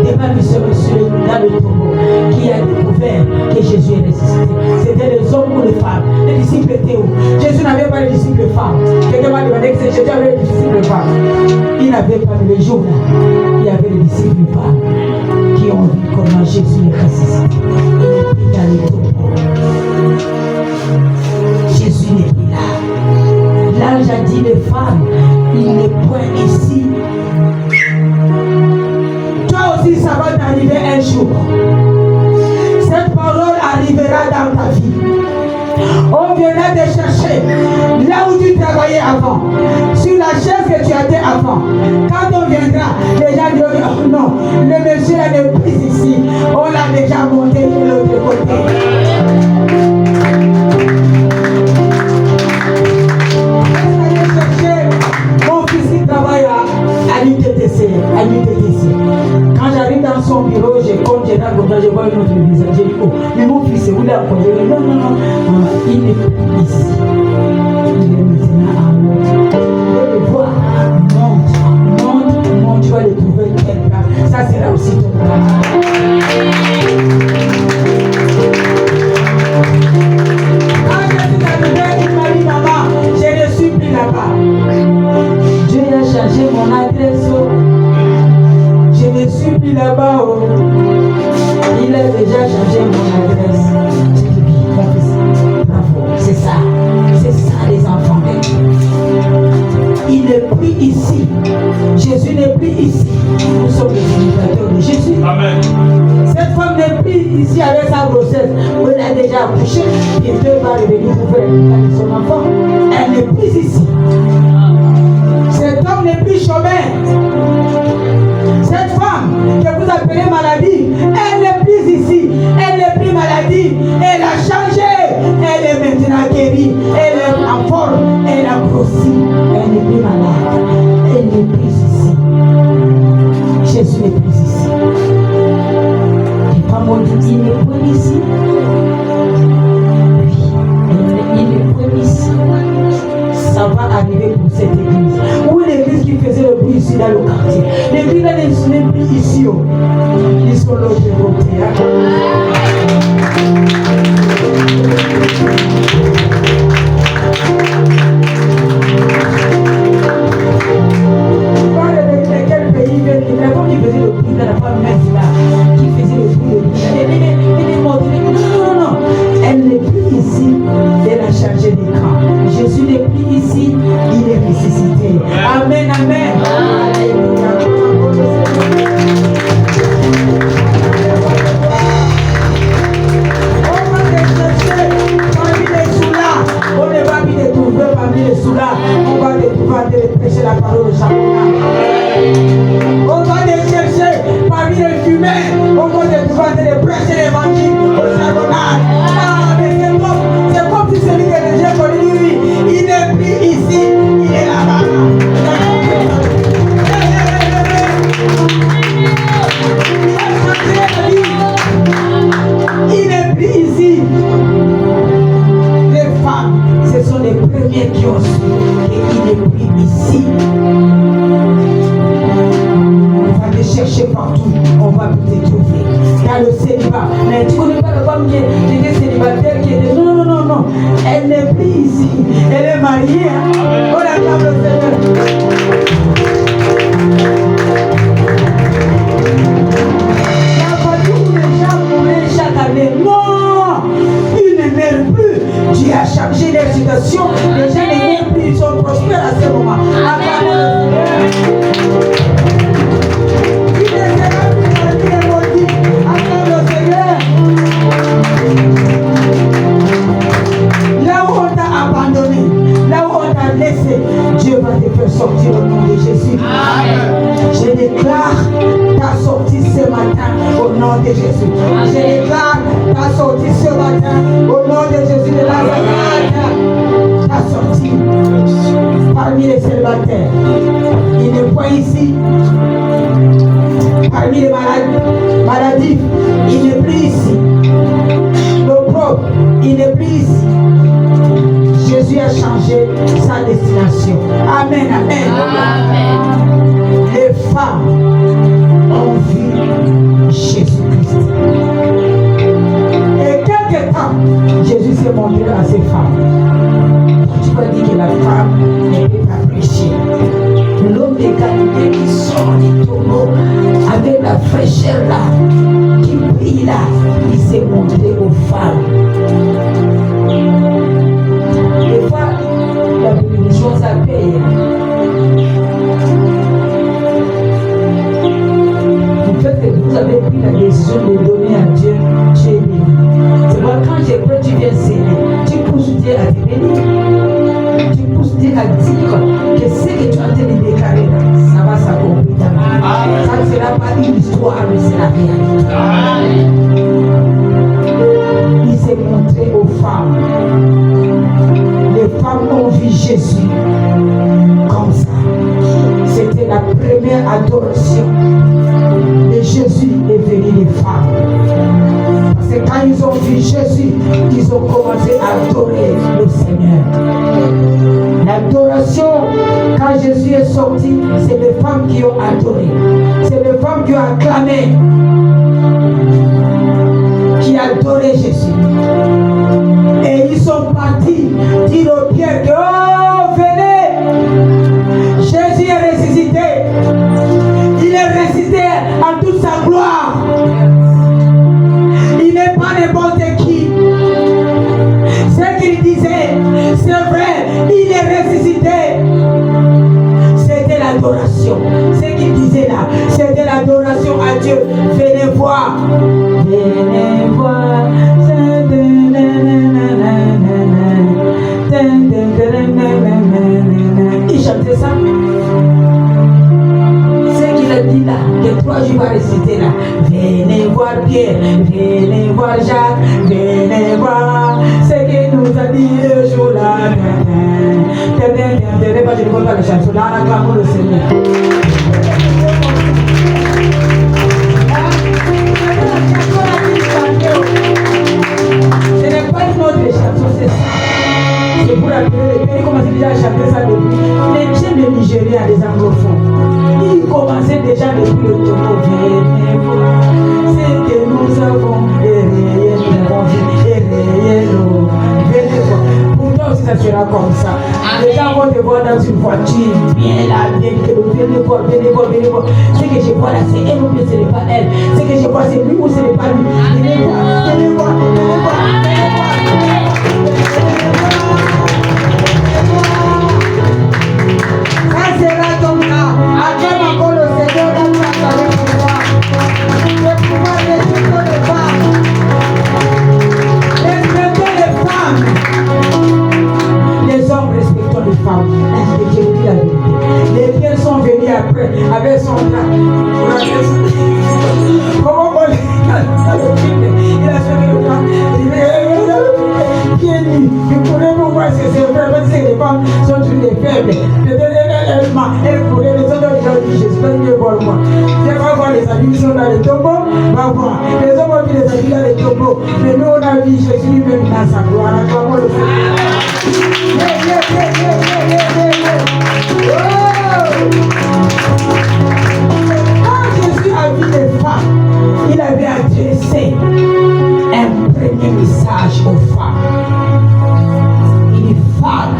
Devant lui ce monsieur dans le tombeau qui a découvert que Jésus est ressuscité. C'était les hommes ou les femmes. Les disciples étaient où? Jésus n'avait pas de disciples femmes. Quelqu'un m'a demandé que Jésus avait des disciples femmes. Il n'avait pas de les jours là. Il y avait des disciples femmes qui ont vu comment Jésus est ressuscité. Il est pris dans le tombeau. Jésus n'est plus là. L'ange a dit les femmes, il n'est point ici. Toi aussi, ça va t'arriver un jour. Cette parole arrivera dans ta vie. On viendra te chercher là où tu travaillais avant, sur la chaise que tu étais avant. Quand on viendra, les gens diront, oh non, le monsieur n'est plus ici. On l'a déjà monté de l'autre côté. Mon fils il travaille à l'UTTC. Quand j'arrive dans son bureau, je compte, je vois une autre visage. Je dis, oh, mais mon fils, où est-ce qu'on dit? Non, il n'est plus ici. Il est maintenant en haut. Je vais le voir. Monte, tu vas le trouver quelque part. Ça sera aussi ton cas. Quand je suis arrivé, il m'a dit, maman, je ne suis plus là-bas. Dieu a changé mon adresse. Je ne suis plus là-bas. Il a déjà changé mon adresse. Bravo, c'est ça les enfants. Il n'est plus ici. Jésus n'est plus ici. Nous sommes les imitateurs de Jésus. Amen. Cette femme n'est plus ici avec sa grossesse. Elle a déjà accouché. Et Dieu va revenir pour faire son enfant. Elle n'est plus ici. Cet homme n'est plus chômeur. Cette femme que vous appelez maladie, elle n'est plus ici. Elle n'est plus maladie. Elle a changé. Elle est maintenant guérie. Elle est en forme. Elle a grossi. Elle n'est plus malade. Elle n'est plus ici. Jésus n'est plus ici. Les femmes ont dit, il n'est plus ici. Oui, il n'est plus ici. Ça va arriver pour cette église. Où est l'église qui faisait le bruit ici dans le quartier? L'église n'est plus ici. Ils sont là de côté. béni. Hein? On acclame le Seigneur. Non, ils ne meurent plus. Dieu a changé leur situation. Les gens ne meurent plus, ils sont prospères à ce moment. Acclamons le Seigneur. Il ne sera plus dans le maudit. Acclamons le Seigneur. Là où on t'a abandonné, là où on t'a laissé, Dieu va te faire sortir au nom de Jésus. Amen. Je déclare ta sortie ce matin au nom de Jésus. Je déclare ta sortie ce matin au nom de Jésus de Nazareth. Ta sortie parmi les célibataires. Il n'est pas ici. Parmi les maladies, il n'est plus ici. Le pauvre, il n'est plus ici. Jésus a changé sa destination. Amen, amen. Amen. Les femmes ont vu Jésus-Christ. Et quelque temps, Jésus s'est montré à ces femmes. Tu vas dire que la femme ne peut pas prêcher. L'homme de Galilée qui sort du tombeau avec la fraîcheur là, qui brille là, il s'est montré aux femmes. Des fois, la bénédiction, ça paye. Du fait que vous avez pris la décision de donner à Dieu, tu es béni. C'est moi, quand j'ai pris, tu viens s'aimer. Tu pousses Dieu à te bénir. Tu pousses Dieu à dire que ce que tu es en train de déclarer, ça va s'accomplir dans ma vie. Ça ne sera pas une histoire, mais c'est la réalité. Il s'est montré aux femmes. Les femmes ont vu Jésus comme ça. C'était la première adoration. Et Jésus est venu les femmes. Parce que quand ils ont vu Jésus, ils ont commencé à adorer le Seigneur. L'adoration, quand Jésus est sorti, c'est les femmes qui ont adoré. C'est les femmes qui ont acclamé, qui adoraient Jésus. Et ils sont partis dire aux pierres que oh, venez, Jésus est ressuscité. Il est ressuscité en toute sa gloire. Il n'est pas n'importe qui. Ce qu'il disait, c'est vrai, il est ressuscité. C'était l'adoration. Ce qu'il disait là, c'était l'adoration à Dieu. Venez voir. Venez voir. Il chantait ça. Ce qu'il a dit là, que 3 jours il va réciter là. Venez voir Pierre, venez voir Jacques, venez voir ce qu'il nous a dit le jour là. Je ne vois pas la chanson là, on acclame le Seigneur. Ce n'est pas une autre chanson, c'est ça. C'est pour appeler les pays, commençaient déjà à chanter ça depuis. Les jeunes de Nigeria, les anglophones, ils commençaient déjà depuis le tombeau. Venez voir ce que nous avons érayé, nous avons vu érayer l'eau. Venez voir. Pour toi aussi, ça sera comme ça. Les gens vont te voir dans une voiture, bien là, bien que venez voir, venez voir, venez voir. Ce que je vois là, c'est elle ou bien ce n'est pas elle. Ce que je vois, c'est lui ou ce n'est pas lui. Venez voir, venez voir, venez voir, venez voir. Ça sera ton cas. Acclame encore le Seigneur dans ta salle pour toi. Le pouvoir de toutes les femmes. Respectons les femmes. Les hommes respectons les femmes. Je vous dis la vérité. Les biens sont venus après avec son drap. Comment on il a fait le drap. Bien dit, vous pourrez vous voir que c'est vrai, parce que les femmes sont toutes des faibles. Elles pourraient les autres gens disent Jésus, viens voir moi. Viens voir les amis qui sont dans les tombeaux, va voir. Les hommes ont vu les amis dans les tombeaux, mais nous on a vu Jésus lui-même dans sa gloire. Acclamons le Quand Jésus a vu les femmes, il avait adressé un premier message aux femmes. Il dit, femme,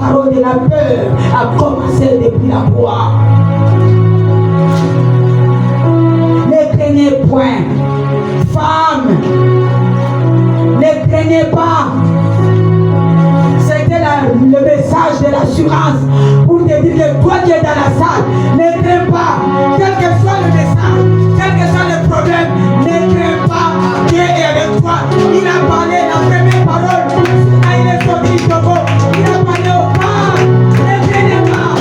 parole de la peur a commencé depuis la croix. Ne craignez point, femmes, ne craignez pas. C'était le message de l'assurance pour te dire que toi qui es dans la salle, ne crains pas, quel que soit le message, quel que soit le problème, ne crains pas, Dieu est avec toi. Il a parlé la première parole, quand il est sorti du Togo, il a parlé au Père, ne craignez pas,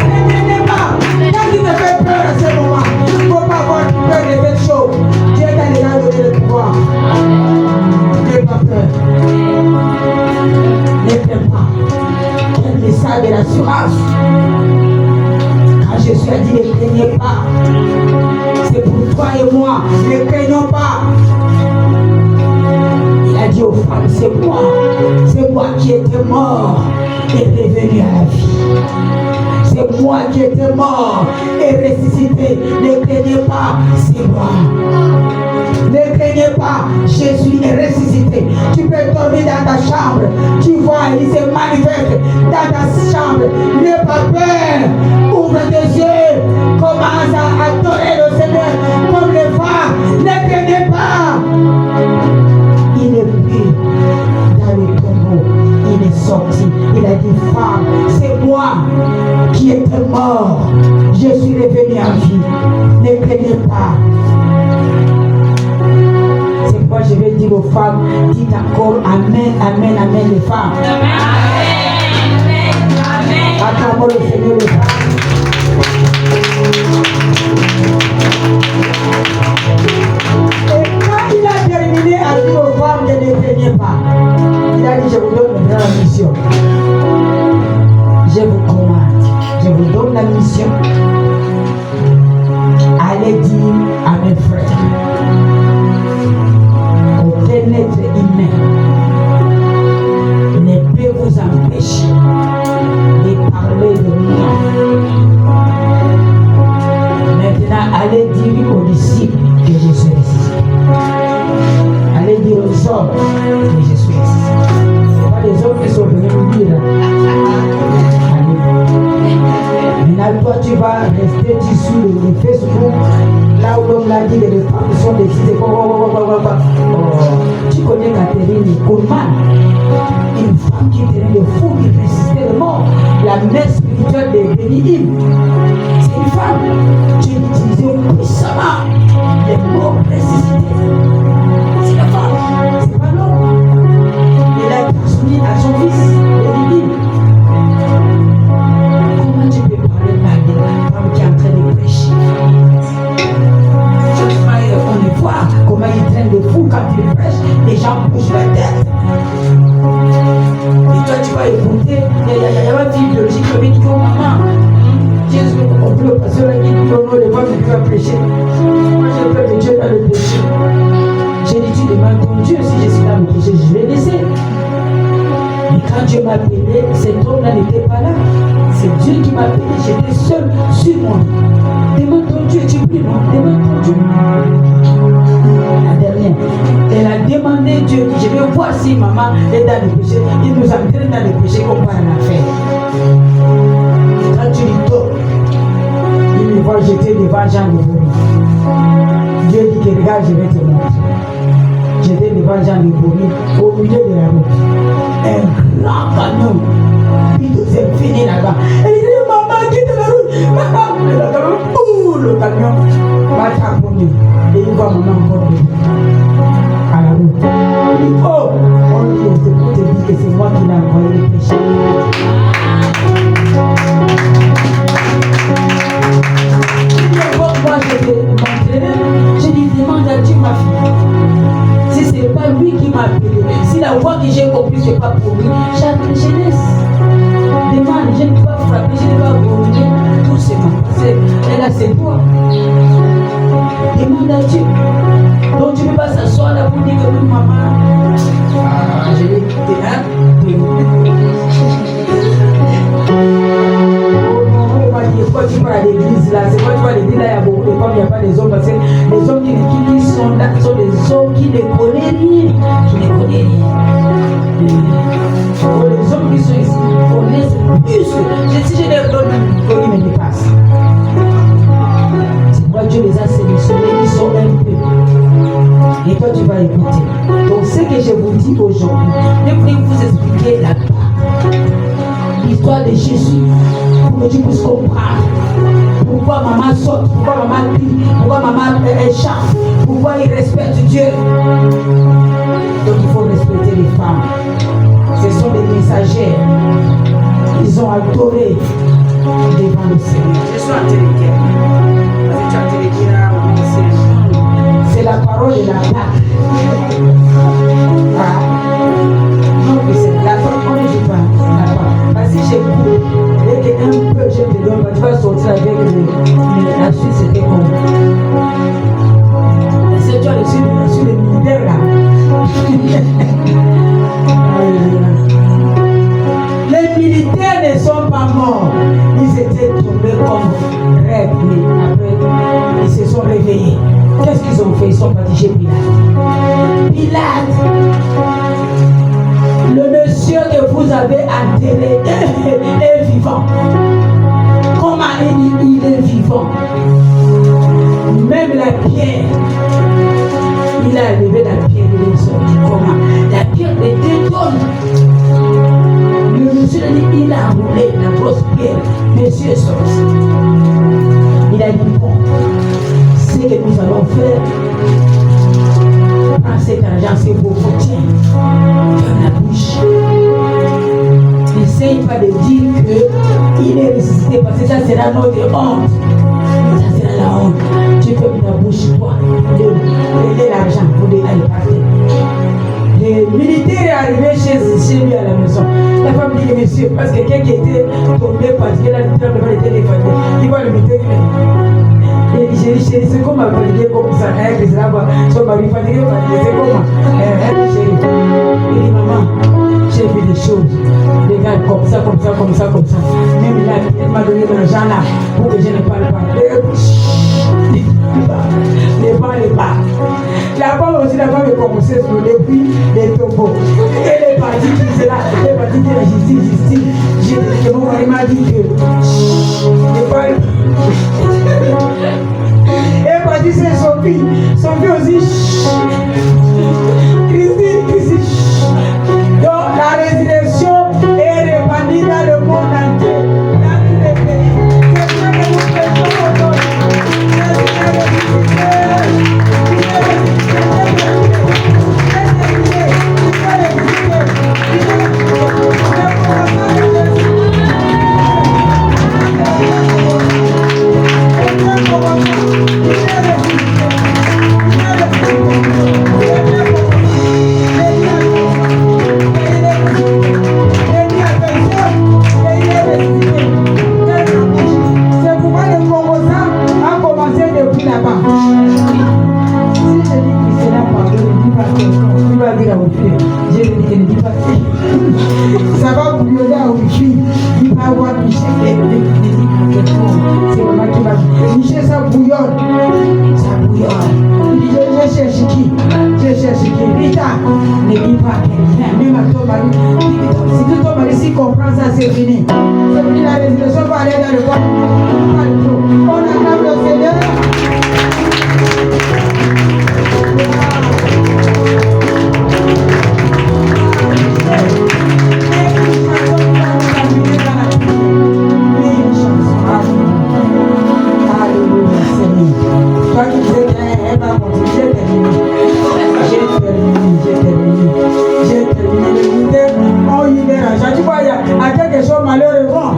ne craignez pas. Quand tu te fais peur à ce moment, il ne faut pas avoir peur de cette chose. Dieu t'a déjà donné le pouvoir. N'aie pas peur. Ne crains pas. Quel message de l'assurance. Quand Jésus a dit ne craignez pas, c'est pour toi et moi, ne craignons pas. Il a dit aux femmes, c'est moi qui étais mort et revenu à la vie. C'est moi qui étais mort et ressuscité. Ne craignez pas, c'est moi. Ne craignez pas, Jésus est ressuscité. Tu peux dormir dans ta chambre. Tu vois, il se manifeste dans ta chambre. N'aie pas peur. Ouvre tes yeux. Commence à adorer le Seigneur comme les femmes. Ne craignez pas. Il est pris dans le tombeau. Il est sorti. Il a dit, femme, c'est moi qui étais mort. Je suis revenu en vie. Ne craignez pas. C'est pourquoi je vais dire aux femmes, dites encore Amen, Amen, Amen les femmes. Amen, Amen, Amen. Acclamons le Seigneur les femmes. Et quand il a terminé à dire aux femmes de ne craignez pas, il a dit, je vous donne maintenant la mission. Je vous commande, je vous donne la mission. Allez dire à mes frères, aucun être humain ne peut vous empêcher de parler de moi. Maintenant, allez dire aux disciples que je suis ressuscité. Allez dire aux hommes que je suis ressuscité. Ce n'est pas les hommes qui sont venus nous dire. Maintenant, toi, tu vas rester sur le Facebook, là où l'homme l'a dit, les femmes sont décidées. Tu connais Catherine Kuhlman, une femme qui tenait le fou, qui résistait le mort, la mère spirituelle de Béni-Him. C'est une femme qui utilisait puissamment les mots ressuscités. C'est la femme, c'est pas l'homme. Il a transmis à son fils, Béni-Him. Comment tu peux parler mal de la femme qui est en train de prêcher? On les voit comment il traîne de fou quand il prêche, les gens bougent la tête. Et toi tu vas écouter, il y a ma fille biologique qui dit oh maman, Jésus, on peut le passer là, il dit oh non, les femmes ne peuvent pas prêcher. Moi j'ai peur de Dieu dans le péché. J'ai dit tu demandes ton Dieu, si je suis dans le péché, je vais laisser. Mais quand Dieu m'a appelé, cet homme-là n'était pas là. C'est Dieu qui m'a appelé, j'étais seul sur moi. Demande ton Dieu, tu pries, non? Demande ton Dieu. La dernière, elle a demandé Dieu, je vais voir si maman est dans le péché. Il nous entraîne dans le péché qu'on va en faire. Quand tu lui donnes, il me voit jeter devant Jean le Bourri. Dieu dit que regarde, je vais te montrer. J'étais devant Jean le Bourri, au milieu de la route. Un grand camion, il nous est fini là-bas. Elle dit, maman, quitte la route. Maman, et le camion va t'accompagner. Et il va maman encore à la route. Il dit, oh, mon Dieu, c'est pour te dire que c'est moi qui l'ai envoyé le péché. Moi, je vais m'entraîner. J'ai dit, demande à Dieu, ma fille. Si ce n'est pas lui qui m'a appelé, si la voix que j'ai compris, ce n'est pas pour lui, je laisse. Demande, je ne peux pas frapper, je ne peux pas brûler. Tout c'est moi. Et là, c'est toi. Demande à Dieu. Donc, tu ne peux pas s'asseoir là pour dire que oui, maman. Je vais écouter, hein? Oui. On m'a dit, pourquoi tu vas à l'église là? C'est quoi tu vas à l'église là? Il y a beaucoup de femmes il n'y a pas des hommes, parce que les hommes qui sont là sont des hommes qui ne connaissent rien. Qui ne connaissent rien. Les hommes qui sont ici connaissent plus. Si je les donne, ils me dépassent. C'est pourquoi Dieu les a sélectionnés, ils sont un peu. Et toi, tu vas écouter. Donc, ce que je vous dis aujourd'hui, je voulais vous expliquer l'histoire de Jésus, pour que tu puisses comprendre pourquoi maman saute, pourquoi maman crie, pourquoi maman échappe, pourquoi il respecte Dieu. Donc, il faut respecter les femmes. Ce sont des messagères. Ils ont adoré devant le Seigneur. Je suis intellectuel. C'est la parole de la Pâque. Non, mais c'est la parole, je ne pas. Parce que j'écoute, dès qu'un peu je te donne, tu vas sortir avec la suite, c'était comme. C'est toi sur le militaire là. Les militaires ne sont pas morts. Ils étaient tombés comme rêves, mais après, ils se sont réveillés. Qu'est-ce qu'ils ont fait? Ils sont partis chez Pilate. Pilate, le monsieur que vous avez enterré est vivant. Comment il est vivant? Même la pierre, il a levé la pierre, il est sorti. Comment? La pierre détonne. Le monsieur a dit, il a roulé la grosse pierre. Monsieur est sorti. Il a dit, bon, ce que nous allons faire, prends cet argent, c'est pour vous, tiens, ferme la bouche. N'essaye pas de dire qu'il est ressuscité, parce que ça sera notre honte. Ça sera la honte. Tu fermes ta bouche, toi, de l'argent pour aller partir. Le militaire est arrivé chez lui à la maison. La femme dit, monsieur, parce que quelqu'un était tombé parce que là, le tremblement était défendu. Il voit le militaire. Il dit, chérie, c'est comment prier comme ça? C'est là-bas. Son mari fatigué, c'est comment? Chérie. Il dit, maman, j'ai vu des choses. Regarde, comme ça, comme ça, comme ça, comme ça. Même là, elle m'a donné de l'argent là pour que je ne parle pas. Ne parle pas. La femme aussi, la femme est commencée sur les puits, les tombeaux. Elle est partie qui c'est là, elle est partie de la justice. J'ai mon mari m'a dit que ne parle pas. Elle est partie c'est son fils aussi. Christine. Donc la résurrection est répandue dans le monde entier, dans tous les pays. C'est vrai que nous faisons aujourd'hui. Ça va bouillonner à Wifi. Il va avoir Michel. C'est maman qui va dire. Michel, ça bouillonne. Ça bouillonne. Il dit, je cherche qui? Je cherche qui? Rita, ne dis pas quelqu'un. Même à ton mari. Si tout ton mari s'y comprend, ça c'est fini. C'est fini, la résurrection va aller dans le corps. On acclame le Seigneur. Toi qui disais qu'elle va continuer, j'ai terminé. Oh, il est là. Tu vois, il y a quelque chose malheureusement.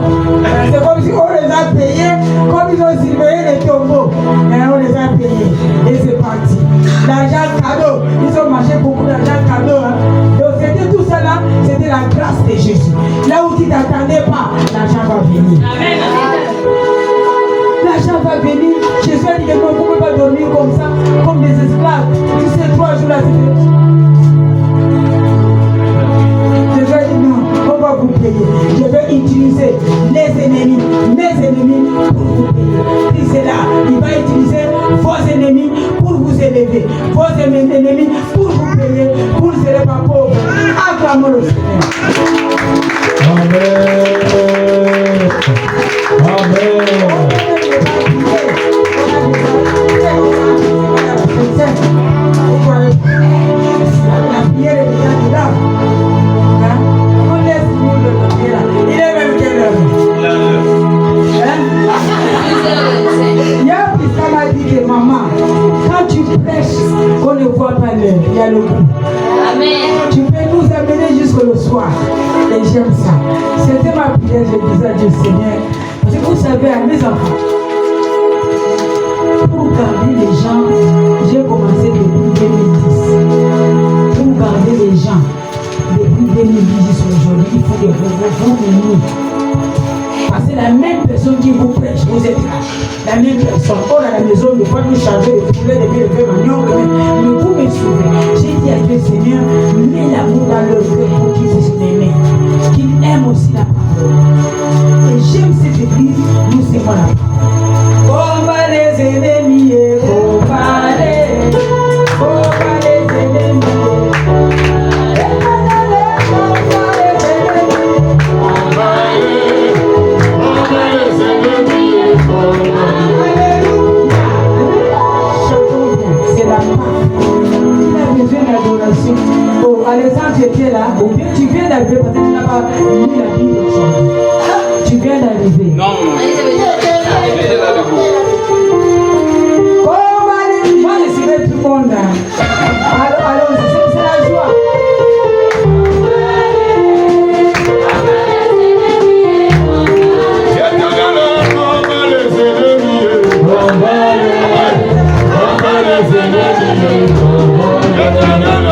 C'est comme si on les a payés, comme ils ont surveillé les tombeaux. Et on les a payés. Et c'est parti. L'argent cadeau. Ils ont mangé beaucoup d'argent cadeau. Hein. Donc c'était tout ça là, c'était la grâce de Jésus. Là où tu ne t'attendais pas, l'argent va venir. Amen. L'argent va venir. Jésus a dit que vous ne pouvez pas dormir comme ça, comme des esclaves. Tu sais, 3 jours là, Jésus a dit non, on va vous payer. Je vais utiliser les ennemis, mes ennemis pour vous payer. Et c'est là, il va utiliser vos ennemis pour vous payer, vous ne serez pas pauvres. Acclamons le Seigneur. Amen. Amen. La prière est déjà là. On laisse nous le papier là. Il est même quelle heure? Il y a plus ça m'a dit que maman, quand tu prêches, on ne voit pas l'heure, il y a le goût. Amen. Tu peux nous amener jusqu'au soir. Et j'aime ça. C'était ma prière, je disais à Dieu Seigneur. Parce que vous savez, à mes enfants, pour garder les gens, j'ai commencé depuis 2010. Pour garder les gens, depuis 2010 jusqu'à aujourd'hui, il faut que vous veniez. Parce que la même personne qui vous prêche, vous êtes là. La même personne. Oh, à la maison, des fois, nous changer de poulet, de faire manioc, mais vous me sauvez. J'ai dit à Dieu, Seigneur, mets l'amour dans leur cœur pour qu'ils puissent m'aimer. Qu'ils aiment aussi la parole. Et j'aime cette église, nous serons la parole. Combat les ennemis, combat les ennemis. Oh, Alexandre, tu étais là, ou bien tu viens d'arriver parce que tu n'as pas lu la Bible aujourd'hui. Tu viens d'arriver. Non, Oh, moi je serai tout le monde. Alors, c'est la joie. Éternel,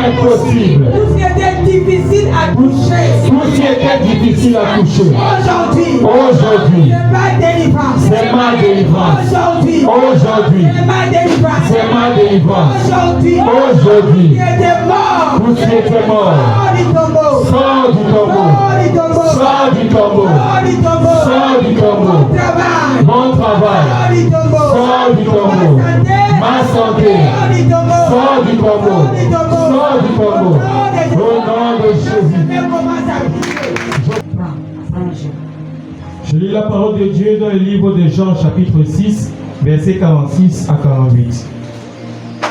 impossible. Tout ce qui était difficile à toucher. Tout ce qui était difficile à toucher. Aujourd'hui, c'est ma délivrance. C'est ma délivrance. Aujourd'hui, c'est ma délivrance. c'est ma délivrance. Aujourd'hui, qui était mort. Tout ce qui était mort. Sors du tombeau. Sors du tombeau. Sors du tombeau. Sors du tombeau. Sors du tombeau. Sors du tombeau. Mon travail. Mon travail. Sors du tombeau. Sors du tombeau. Ma santé. Sors du tombeau. Sors du tombeau. Sors du tombeau. Sors du tombeau. Au nom de Jésus. Mais comment ça brille? Prends, Jean. Je lis la parole de Dieu dans le livre de Jean chapitre 6, versets 46 à 48.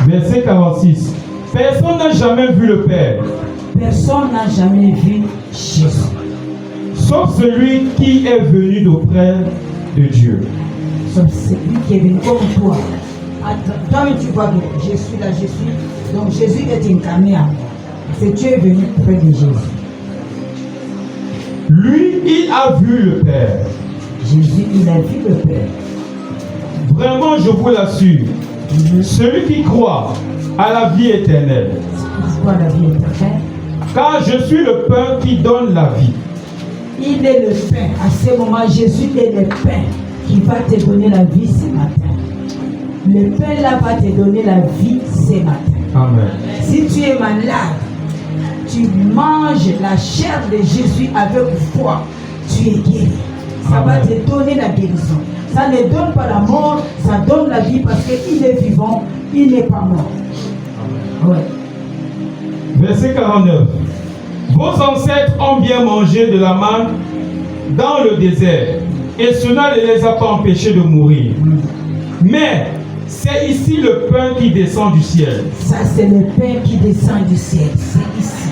Verset 46. Personne n'a jamais vu le Père, Personne n'a jamais vu Jésus. sauf celui qui est venu d'auprès de Dieu. Sauf celui qui est venu comme toi. Attends, toi, tu vois que je suis là, je suis. Donc Jésus est incarné à moi. C'est Dieu est venu auprès de Jésus. Lui, il a vu le Père. Jésus, il a vu le Père. Vraiment, je vous l'assure, celui qui croit à la vie éternelle, C'est quoi la vie éternelle? car je suis le pain qui donne la vie. Il est le pain. À ce moment, Jésus est le pain qui va te donner la vie ce matin. Le pain là va te donner la vie ce matin. Amen. Si tu es malade, tu manges la chair de Jésus avec foi, tu es guéri. Ça va te donner la guérison. Ça ne donne pas la mort, ça donne la vie parce qu'il est vivant, il n'est pas mort. Ouais. Verset 49. Vos ancêtres ont bien mangé de la manne dans le désert, et cela ne les a pas empêchés de mourir. Mais c'est ici le pain qui descend du ciel. Ça, c'est le pain qui descend du ciel. C'est ici.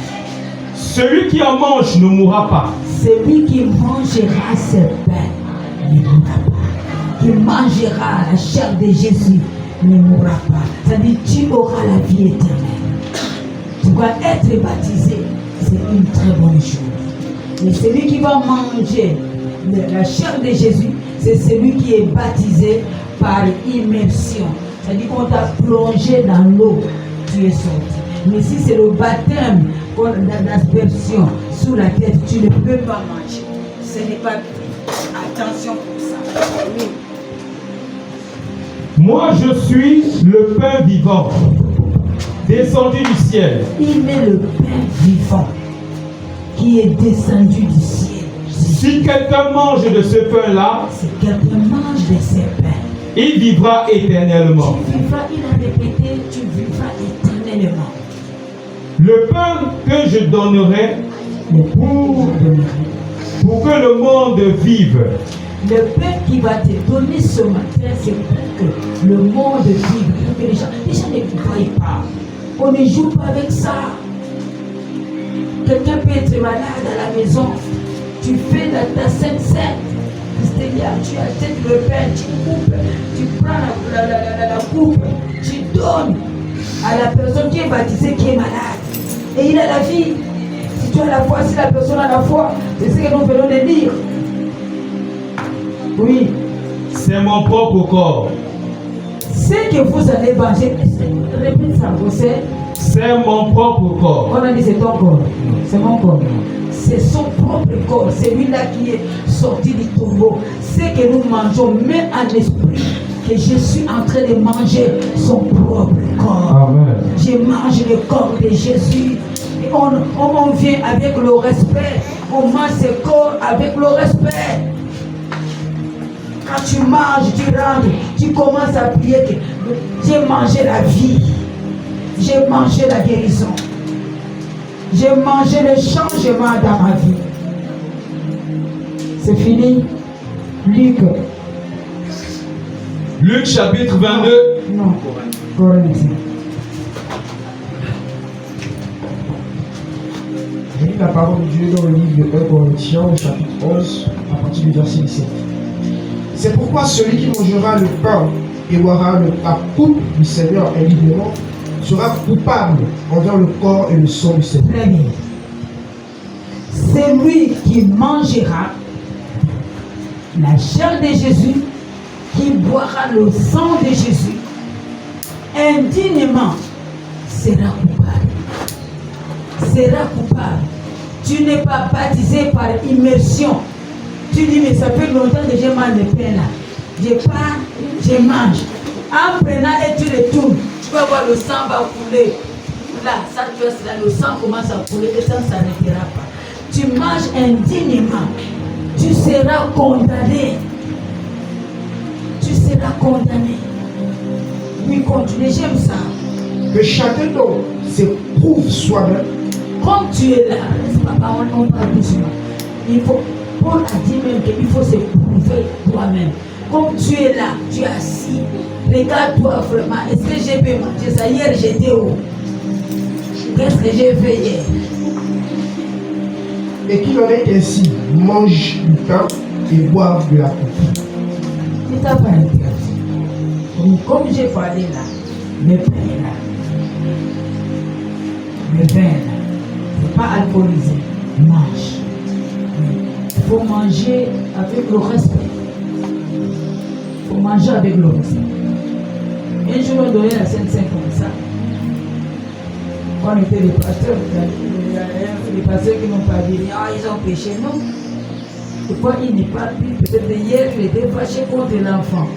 Celui qui en mange ne mourra pas. Celui qui mangera ce pain ne mourra pas. Qui mangera la chair de Jésus ne mourra pas. C'est-à-dire tu auras la vie éternelle. Tu dois être baptisé. C'est une très bonne chose. Mais celui qui va manger la chair de Jésus, c'est celui qui est baptisé par immersion. C'est-à-dire qu'on t'a plongé dans l'eau, tu es sorti. Mais si c'est le baptême, l'aspersion sous la tête, tu ne peux pas manger. Ce n'est pas attention pour ça. Oui. Moi, je suis le pain vivant, descendu du ciel. Il est le pain vivant qui est descendu du ciel. Si quelqu'un mange de ce pain-là, Si quelqu'un mange de ces pains, il vivra éternellement. tu vivras, il a répété, tu vivras éternellement. Le pain que je donnerai Le pain que je donnerai, pour que le monde vive, le pain qui va te donner ce matin, c'est pour que le monde vive, pour que les gens ne croient pas. On ne joue pas avec ça. Quelqu'un peut être malade à la maison. Tu fais ta sainte sainte. Tu achètes le pain, tu coupes, tu prends la coupe, tu donnes à la personne qui est baptisée, qui est malade. Et il a la vie. Si tu as la foi, si la personne a la foi, c'est ce que nous venons de dire. Oui. c'est mon propre corps. Ce que vous allez manger, répète ça, vous savez. C'est mon propre corps. On a dit c'est ton corps, c'est mon corps. C'est son propre corps, c'est lui-là qui est sorti du tombeau. Ce que nous mangeons, met en esprit que je suis en train de manger son propre corps. Amen. Je mange le corps de Jésus. Et on vient avec le respect. On mange ce corps avec le respect. Quand tu manges, tu rentres, tu commences à prier que j'ai mangé la vie. J'ai mangé la guérison. J'ai mangé le changement dans ma vie. C'est fini. Luc. Luc chapitre 22. Non. Corinthiens. Je lis la parole de Dieu dans le livre de 1 Corinthiens, au chapitre 11, à partir du verset 17. C'est pourquoi celui qui mangera le pain et boira la coupe du Seigneur librement sera coupable envers le corps et le sang du Seigneur. Très bien. C'est lui qui mangera la chair de Jésus, qui boira le sang de Jésus, indignement sera coupable. sera coupable. Tu n'es pas baptisé par immersion. Tu dis, mais ça fait longtemps que je mange le pain là. Je pars, je mange. En prenant et tu retournes, tu vas voir le sang va couler. Là, ça tu vois, là, le sang commence à couler et ça ne s'arrêtera pas. Tu manges indignement. Tu seras condamné. Tu seras condamné. Oui, continue, j'aime ça. Que chacun d'entre nous s'éprouve soi-même. Comme tu es là, papa, on parle doucement. Il faut, Paul a dit même qu'il faut se prouver toi-même. Comme tu es là, tu es assis. Regarde-toi vraiment. Est-ce que j'ai pu manger ça? Hier, j'étais où? Qu'est-ce que j'ai fait hier? Et qu'il en est ainsi, mange du pain et boive de la coupe. C'est ta pas intéressant. Comme j'ai parlé là, le pain est là. Le vin là. C'est pas alcoolisé. Mange. Il faut manger avec le respect. Il faut manger avec le respect. Un jour, on donnait la Sainte Seine comme ça. Quand on était les pasteurs, les pasteurs qui n'ont pas dit, ah, ils ont péché, non. Pourquoi il n'est pas pu? Peut-être hier, il était fâché contre l'enfant.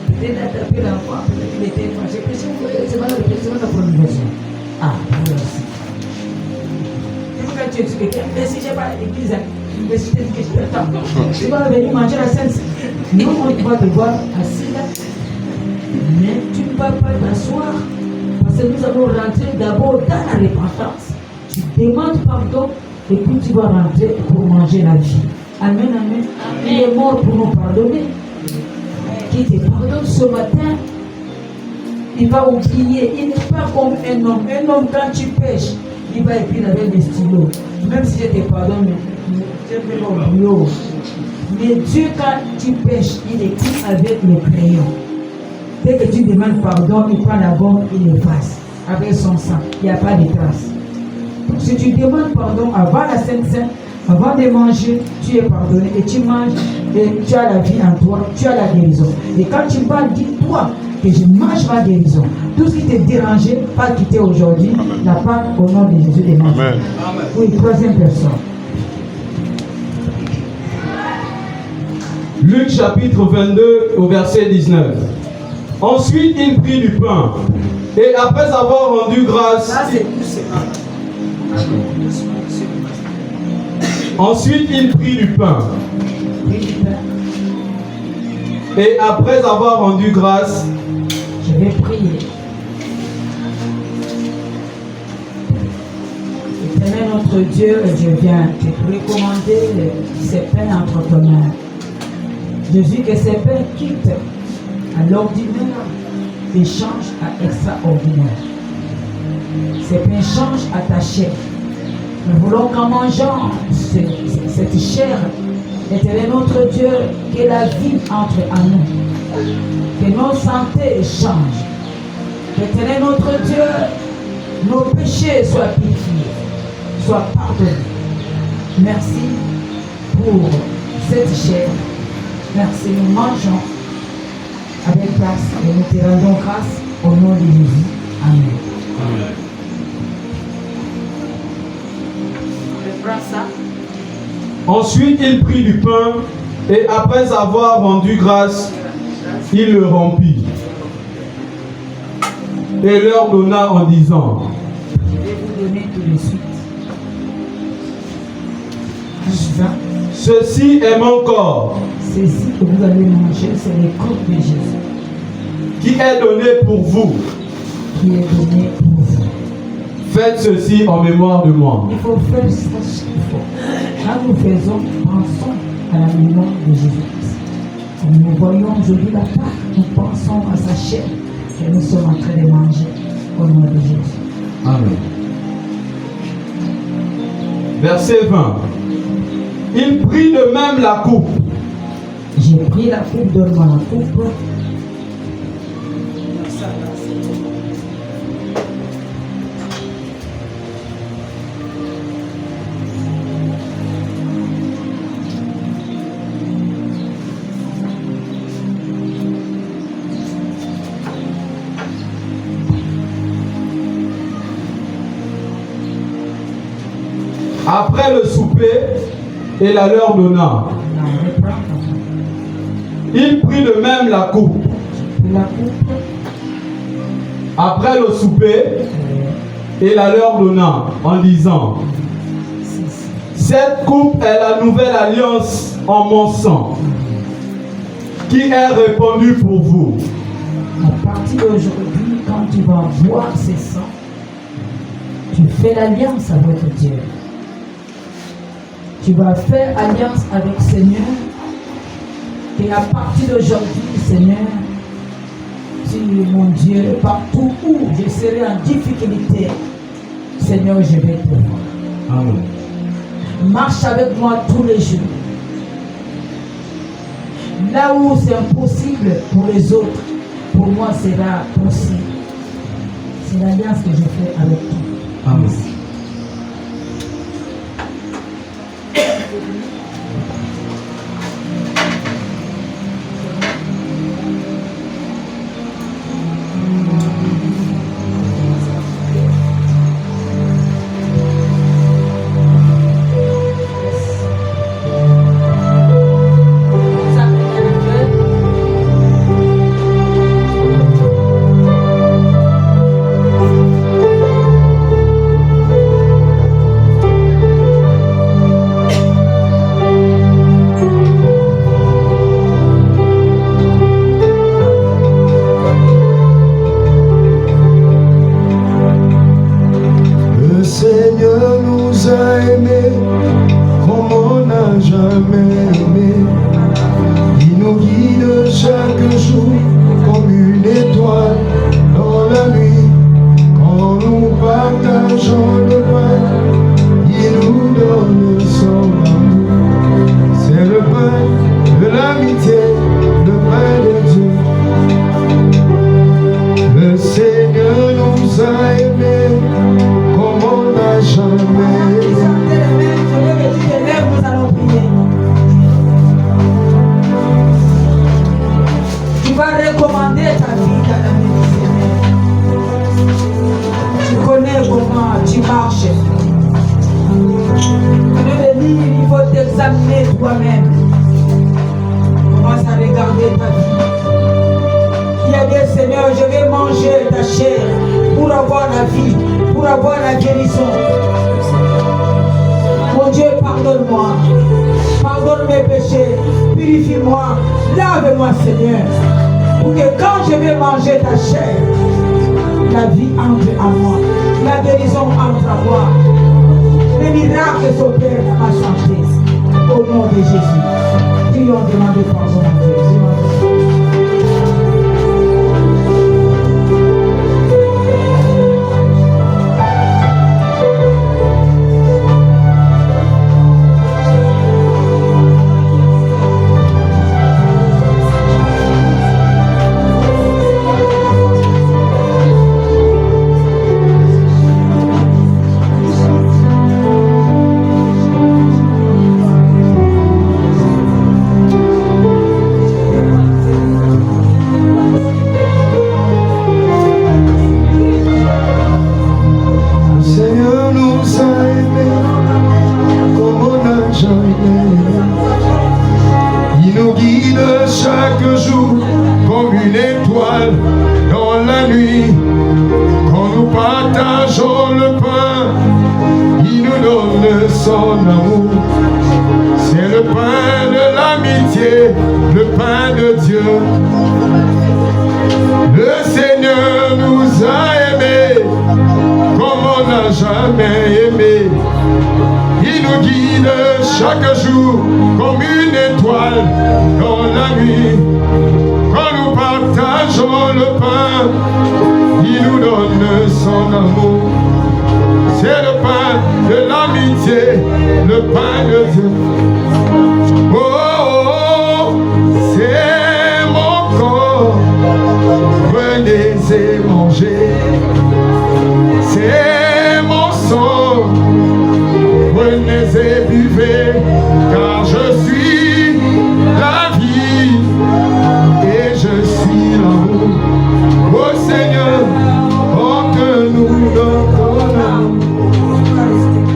Peut-être il a tapé l'enfant, peut-être il était fâché. C'est pas la prolongation. Ah, merci. Quand tu expliques, mais si j'ai pas l'église, mais si tu dis que je t'attends, tu vas venir manger la Sainte Seine. Non, on va te voir assis là. Mais tu ne vas pas t'asseoir. Parce que nous allons rentrer d'abord dans la repentance. Tu demandes pardon et puis tu vas rentrer pour manger la vie. Amen, amen. Il est mort pour nous pardonner. Qui te pardonne ce matin, il va oublier. Il n'est pas comme un homme. Un homme, quand tu pêches, il va écrire avec des stylos. Même si je te pardonne, je fais l'oubli. Mais Dieu, quand tu pêches, il écrit avec le crayon. Dès que tu demandes pardon, il prend la bombe, il efface avec son sang. Il n'y a pas de traces. Donc, si tu demandes pardon avant la Sainte Seine, avant de manger, tu es pardonné et tu manges et tu as la vie en toi, tu as la guérison. Et quand tu vas, dis-toi que je mange ma guérison. Tout ce qui t'est dérangé, pas quitter aujourd'hui, la part au nom de Jésus de Nazareth. Amen. Oui, troisième personne. Luc chapitre 22 au verset 19. Ensuite, il prit du pain et après avoir rendu grâce, Ça, c'est doucement. ensuite il prit du pain Oui, du pain. et après avoir rendu grâce, Je vais prier. Éternel notre Dieu, je viens te recommander ces pains entre tes mains. Jésus, que ces pains quittent à l'ordinaire et changent à extraordinaire. Ces pains changent à ta chair. Nous voulons qu'en mangeant cette chair, Éternel notre Dieu, que la vie entre en nous. Que nos santé changent. Éternel notre Dieu, nos péchés soient purifiés, soient pardonnés. Merci pour cette chair. Merci, nous mangeons avec grâce et nous te rendons grâce au nom de Jésus. Amen. Amen. Je prends ça. ensuite il prit du pain et après avoir rendu grâce, il le rompit et leur donna en disant, Je vais vous donner tout de suite. Un vin. ceci est mon corps Ceci que vous allez manger, c'est le corps de Jésus qui est donné pour vous. qui est donné pour vous. Faites ceci en mémoire de moi. Il faut faire ce qu'il faut. Quand nous faisons, pensons à la mémoire de Jésus-Christ. Quand nous voyons aujourd'hui la Pâque, nous pensons à sa chair que nous sommes en train de manger au nom de Jésus. Amen. Verset 20. Il prit de même la coupe J'ai pris la coupe, donne-moi la coupe. Après le souper, et la leur donna. Il prit de même la coupe. Après le souper, et la leur donna, en disant, cette coupe est la nouvelle alliance en mon sang, qui est répandue pour vous. À partir d'aujourd'hui, quand tu vas boire ces sangs, tu fais l'alliance avec Dieu. Tu vas faire alliance avec le Seigneur. Et à partir d'aujourd'hui, Seigneur, tu, mon Dieu, partout où je serai en difficulté, Seigneur, je vais te voir. Amen. Marche avec moi tous les jours. Là où c'est impossible pour les autres, pour moi, c'est là possible. C'est l'alliance que je fais avec toi. Amen.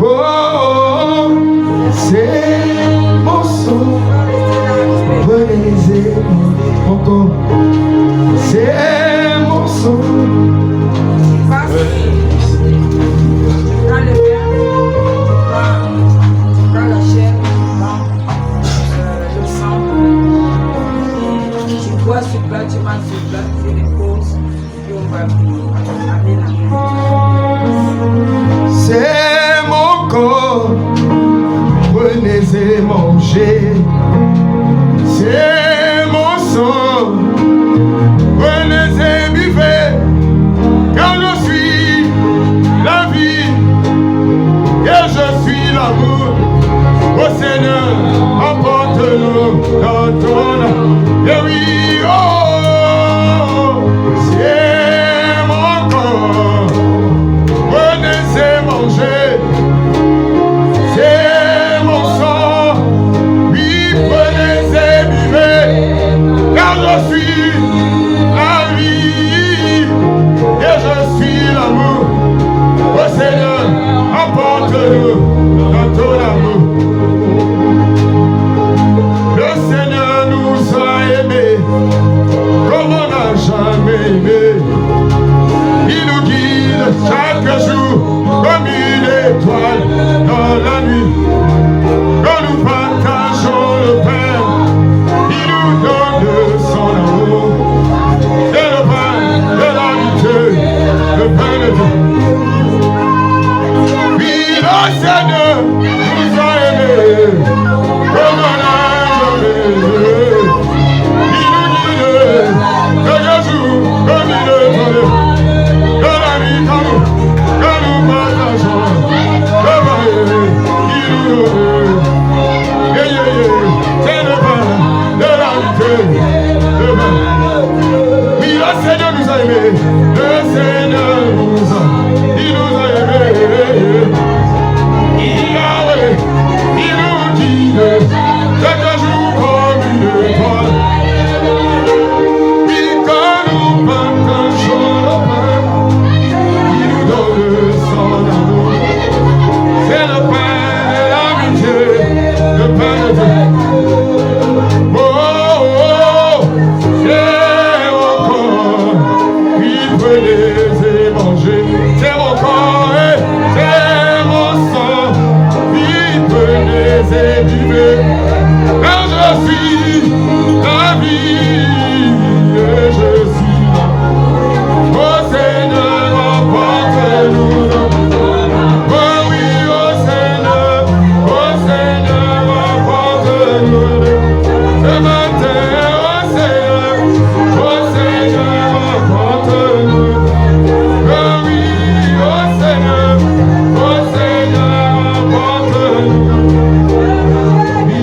Oh, Encore. C'est mon sang. Parce que dans le verre, tu prends la chair, tu prends le sang, et tu bois sur plat, tu manges sur plat, tu reposes, et on va prier. Amen, amen. C'est mon corps. Prenez et mangez. C'est mon sang. Prenez et buvez. Car je suis la vie. Et je suis l'amour. Au Seigneur, emporte-nous dans ton âme. Et oui, oh, c'est mon corps. Prenez et mangez. C'est mon sang. Oui, prenez et buvez. Car je suis la vie. Et je suis l'amour. Au Seigneur, emporte-nous dans ton amour. Le Seigneur nous a aimés comme on n'a jamais aimé. Il nous guide chaque jour comme une étoile dans la nuit. Quand nous partageons le pain, il nous donne de son amour. C'est le pain de la vérité, le pain de Dieu. Oui, le Seigneur nous a aimés comme on n'a jamais aimé. Il nous guide chaque jour comme une étoile dans la nuit. Quand nous partageons le pain, il nous donne. C'est le pain de la vérité, le pain. Oui, le Seigneur nous a aimés. Le Seigneur il nous a aimés. Il nous guide chaque jour comme une étoile. Puis quand nous partageons le pain, il nous donne son amour. C'est le pain de l'amitié, le pain de Dieu. Oh, oh, oh, c'est mon corps. Puis prenez et mangez. C'est mon corps et c'est mon sang. Puis prenez et buvez. Car je suis la vie et je suis là. Oh Seigneur, emporte-nous dans ton amour. Oh oui, oh Seigneur, emporte-nous. Ce matin, oh Seigneur, emporte-nous. Oh oui, oh Seigneur, emporte-nous. Oui,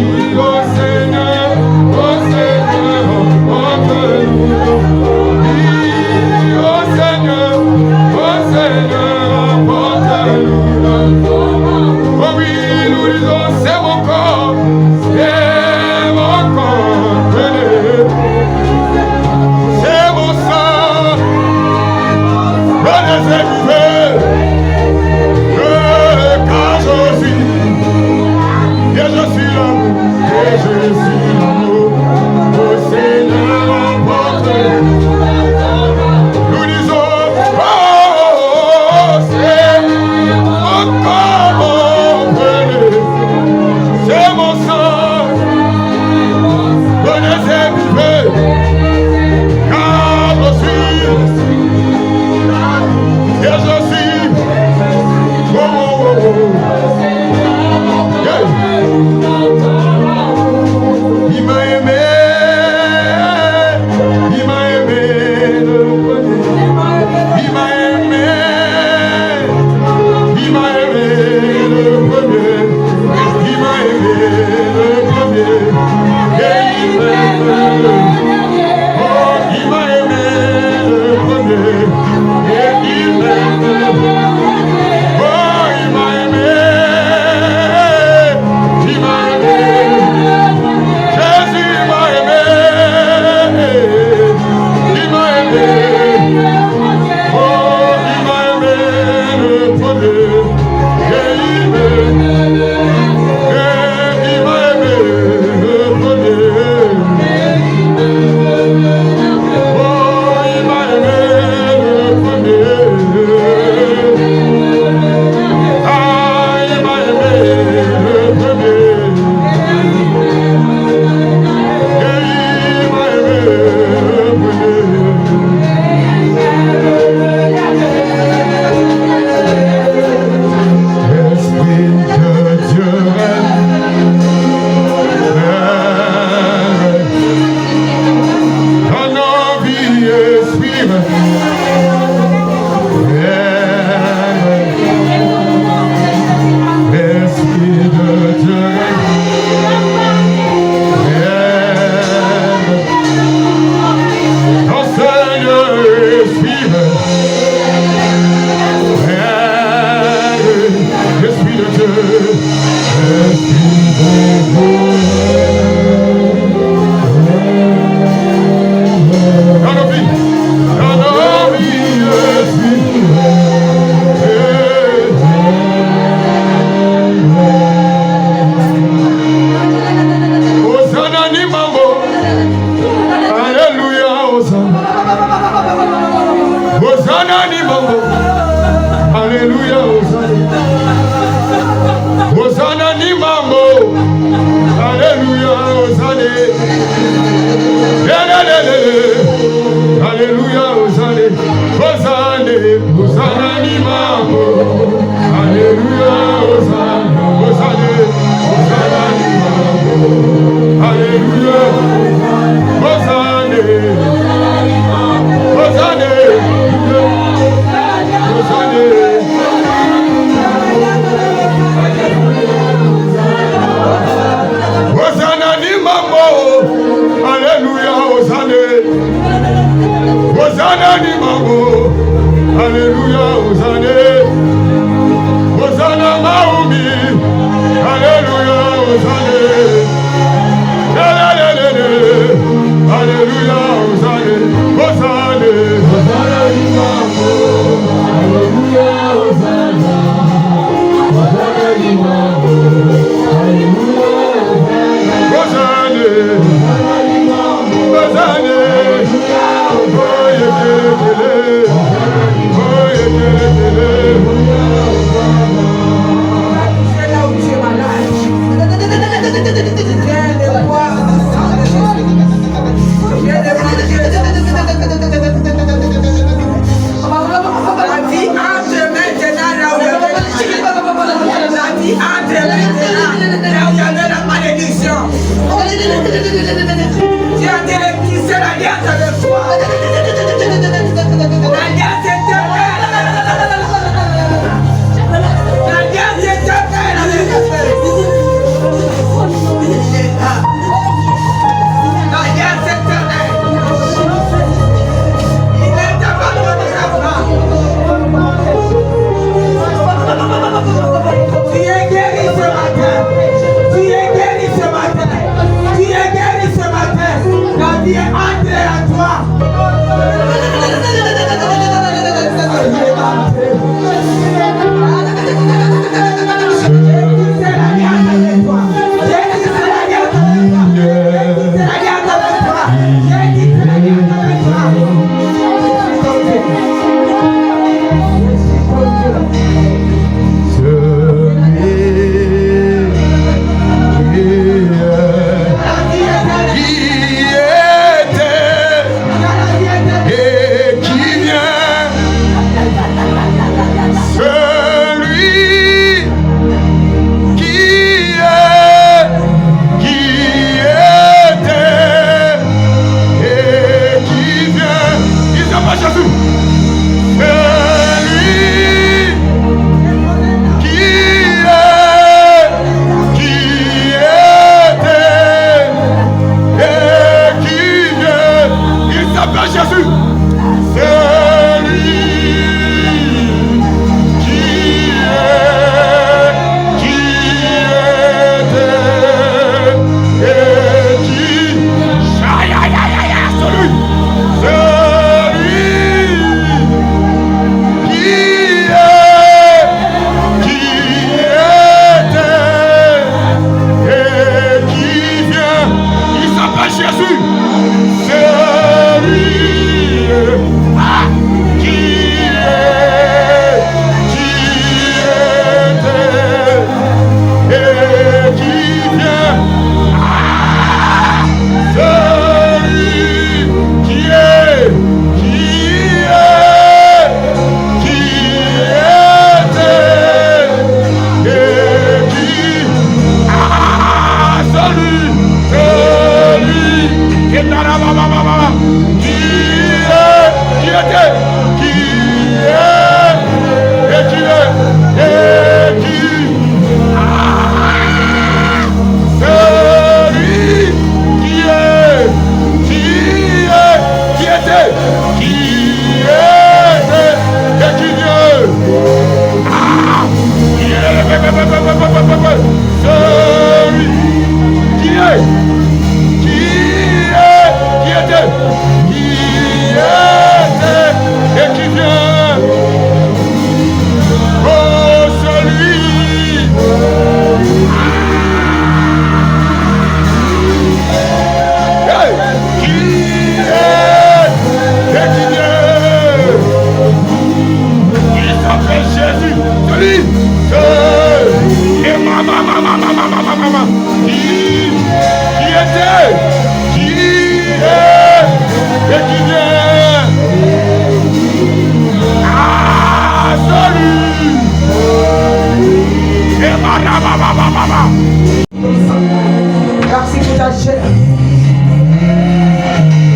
Merci pour ta chair.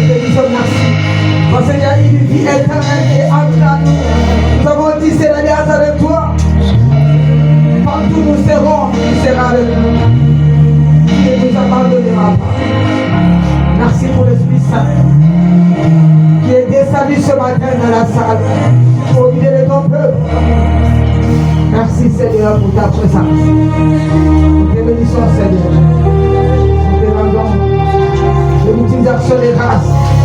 Nous te disons merci. Mon Seigneur, une vie éternelle est entre nous. Nous avons dit c'est l'alliance avec toi. Partout nous serons, tu seras avec nous. Tu ne nous abandonneras pas. Merci pour l'Esprit Saint qui est descendu ce matin dans la salle pour guider de ton peuple. Merci Seigneur pour ta présence. Nous te bénissons Seigneur. Nous te rendons de l'utilisation des grâces.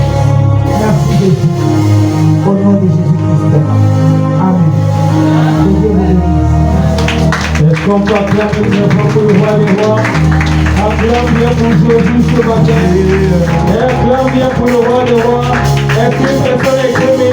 aujourd'hui ce matin. Et acclame bien pour le roi des rois. Est-ce qu'une personne est créée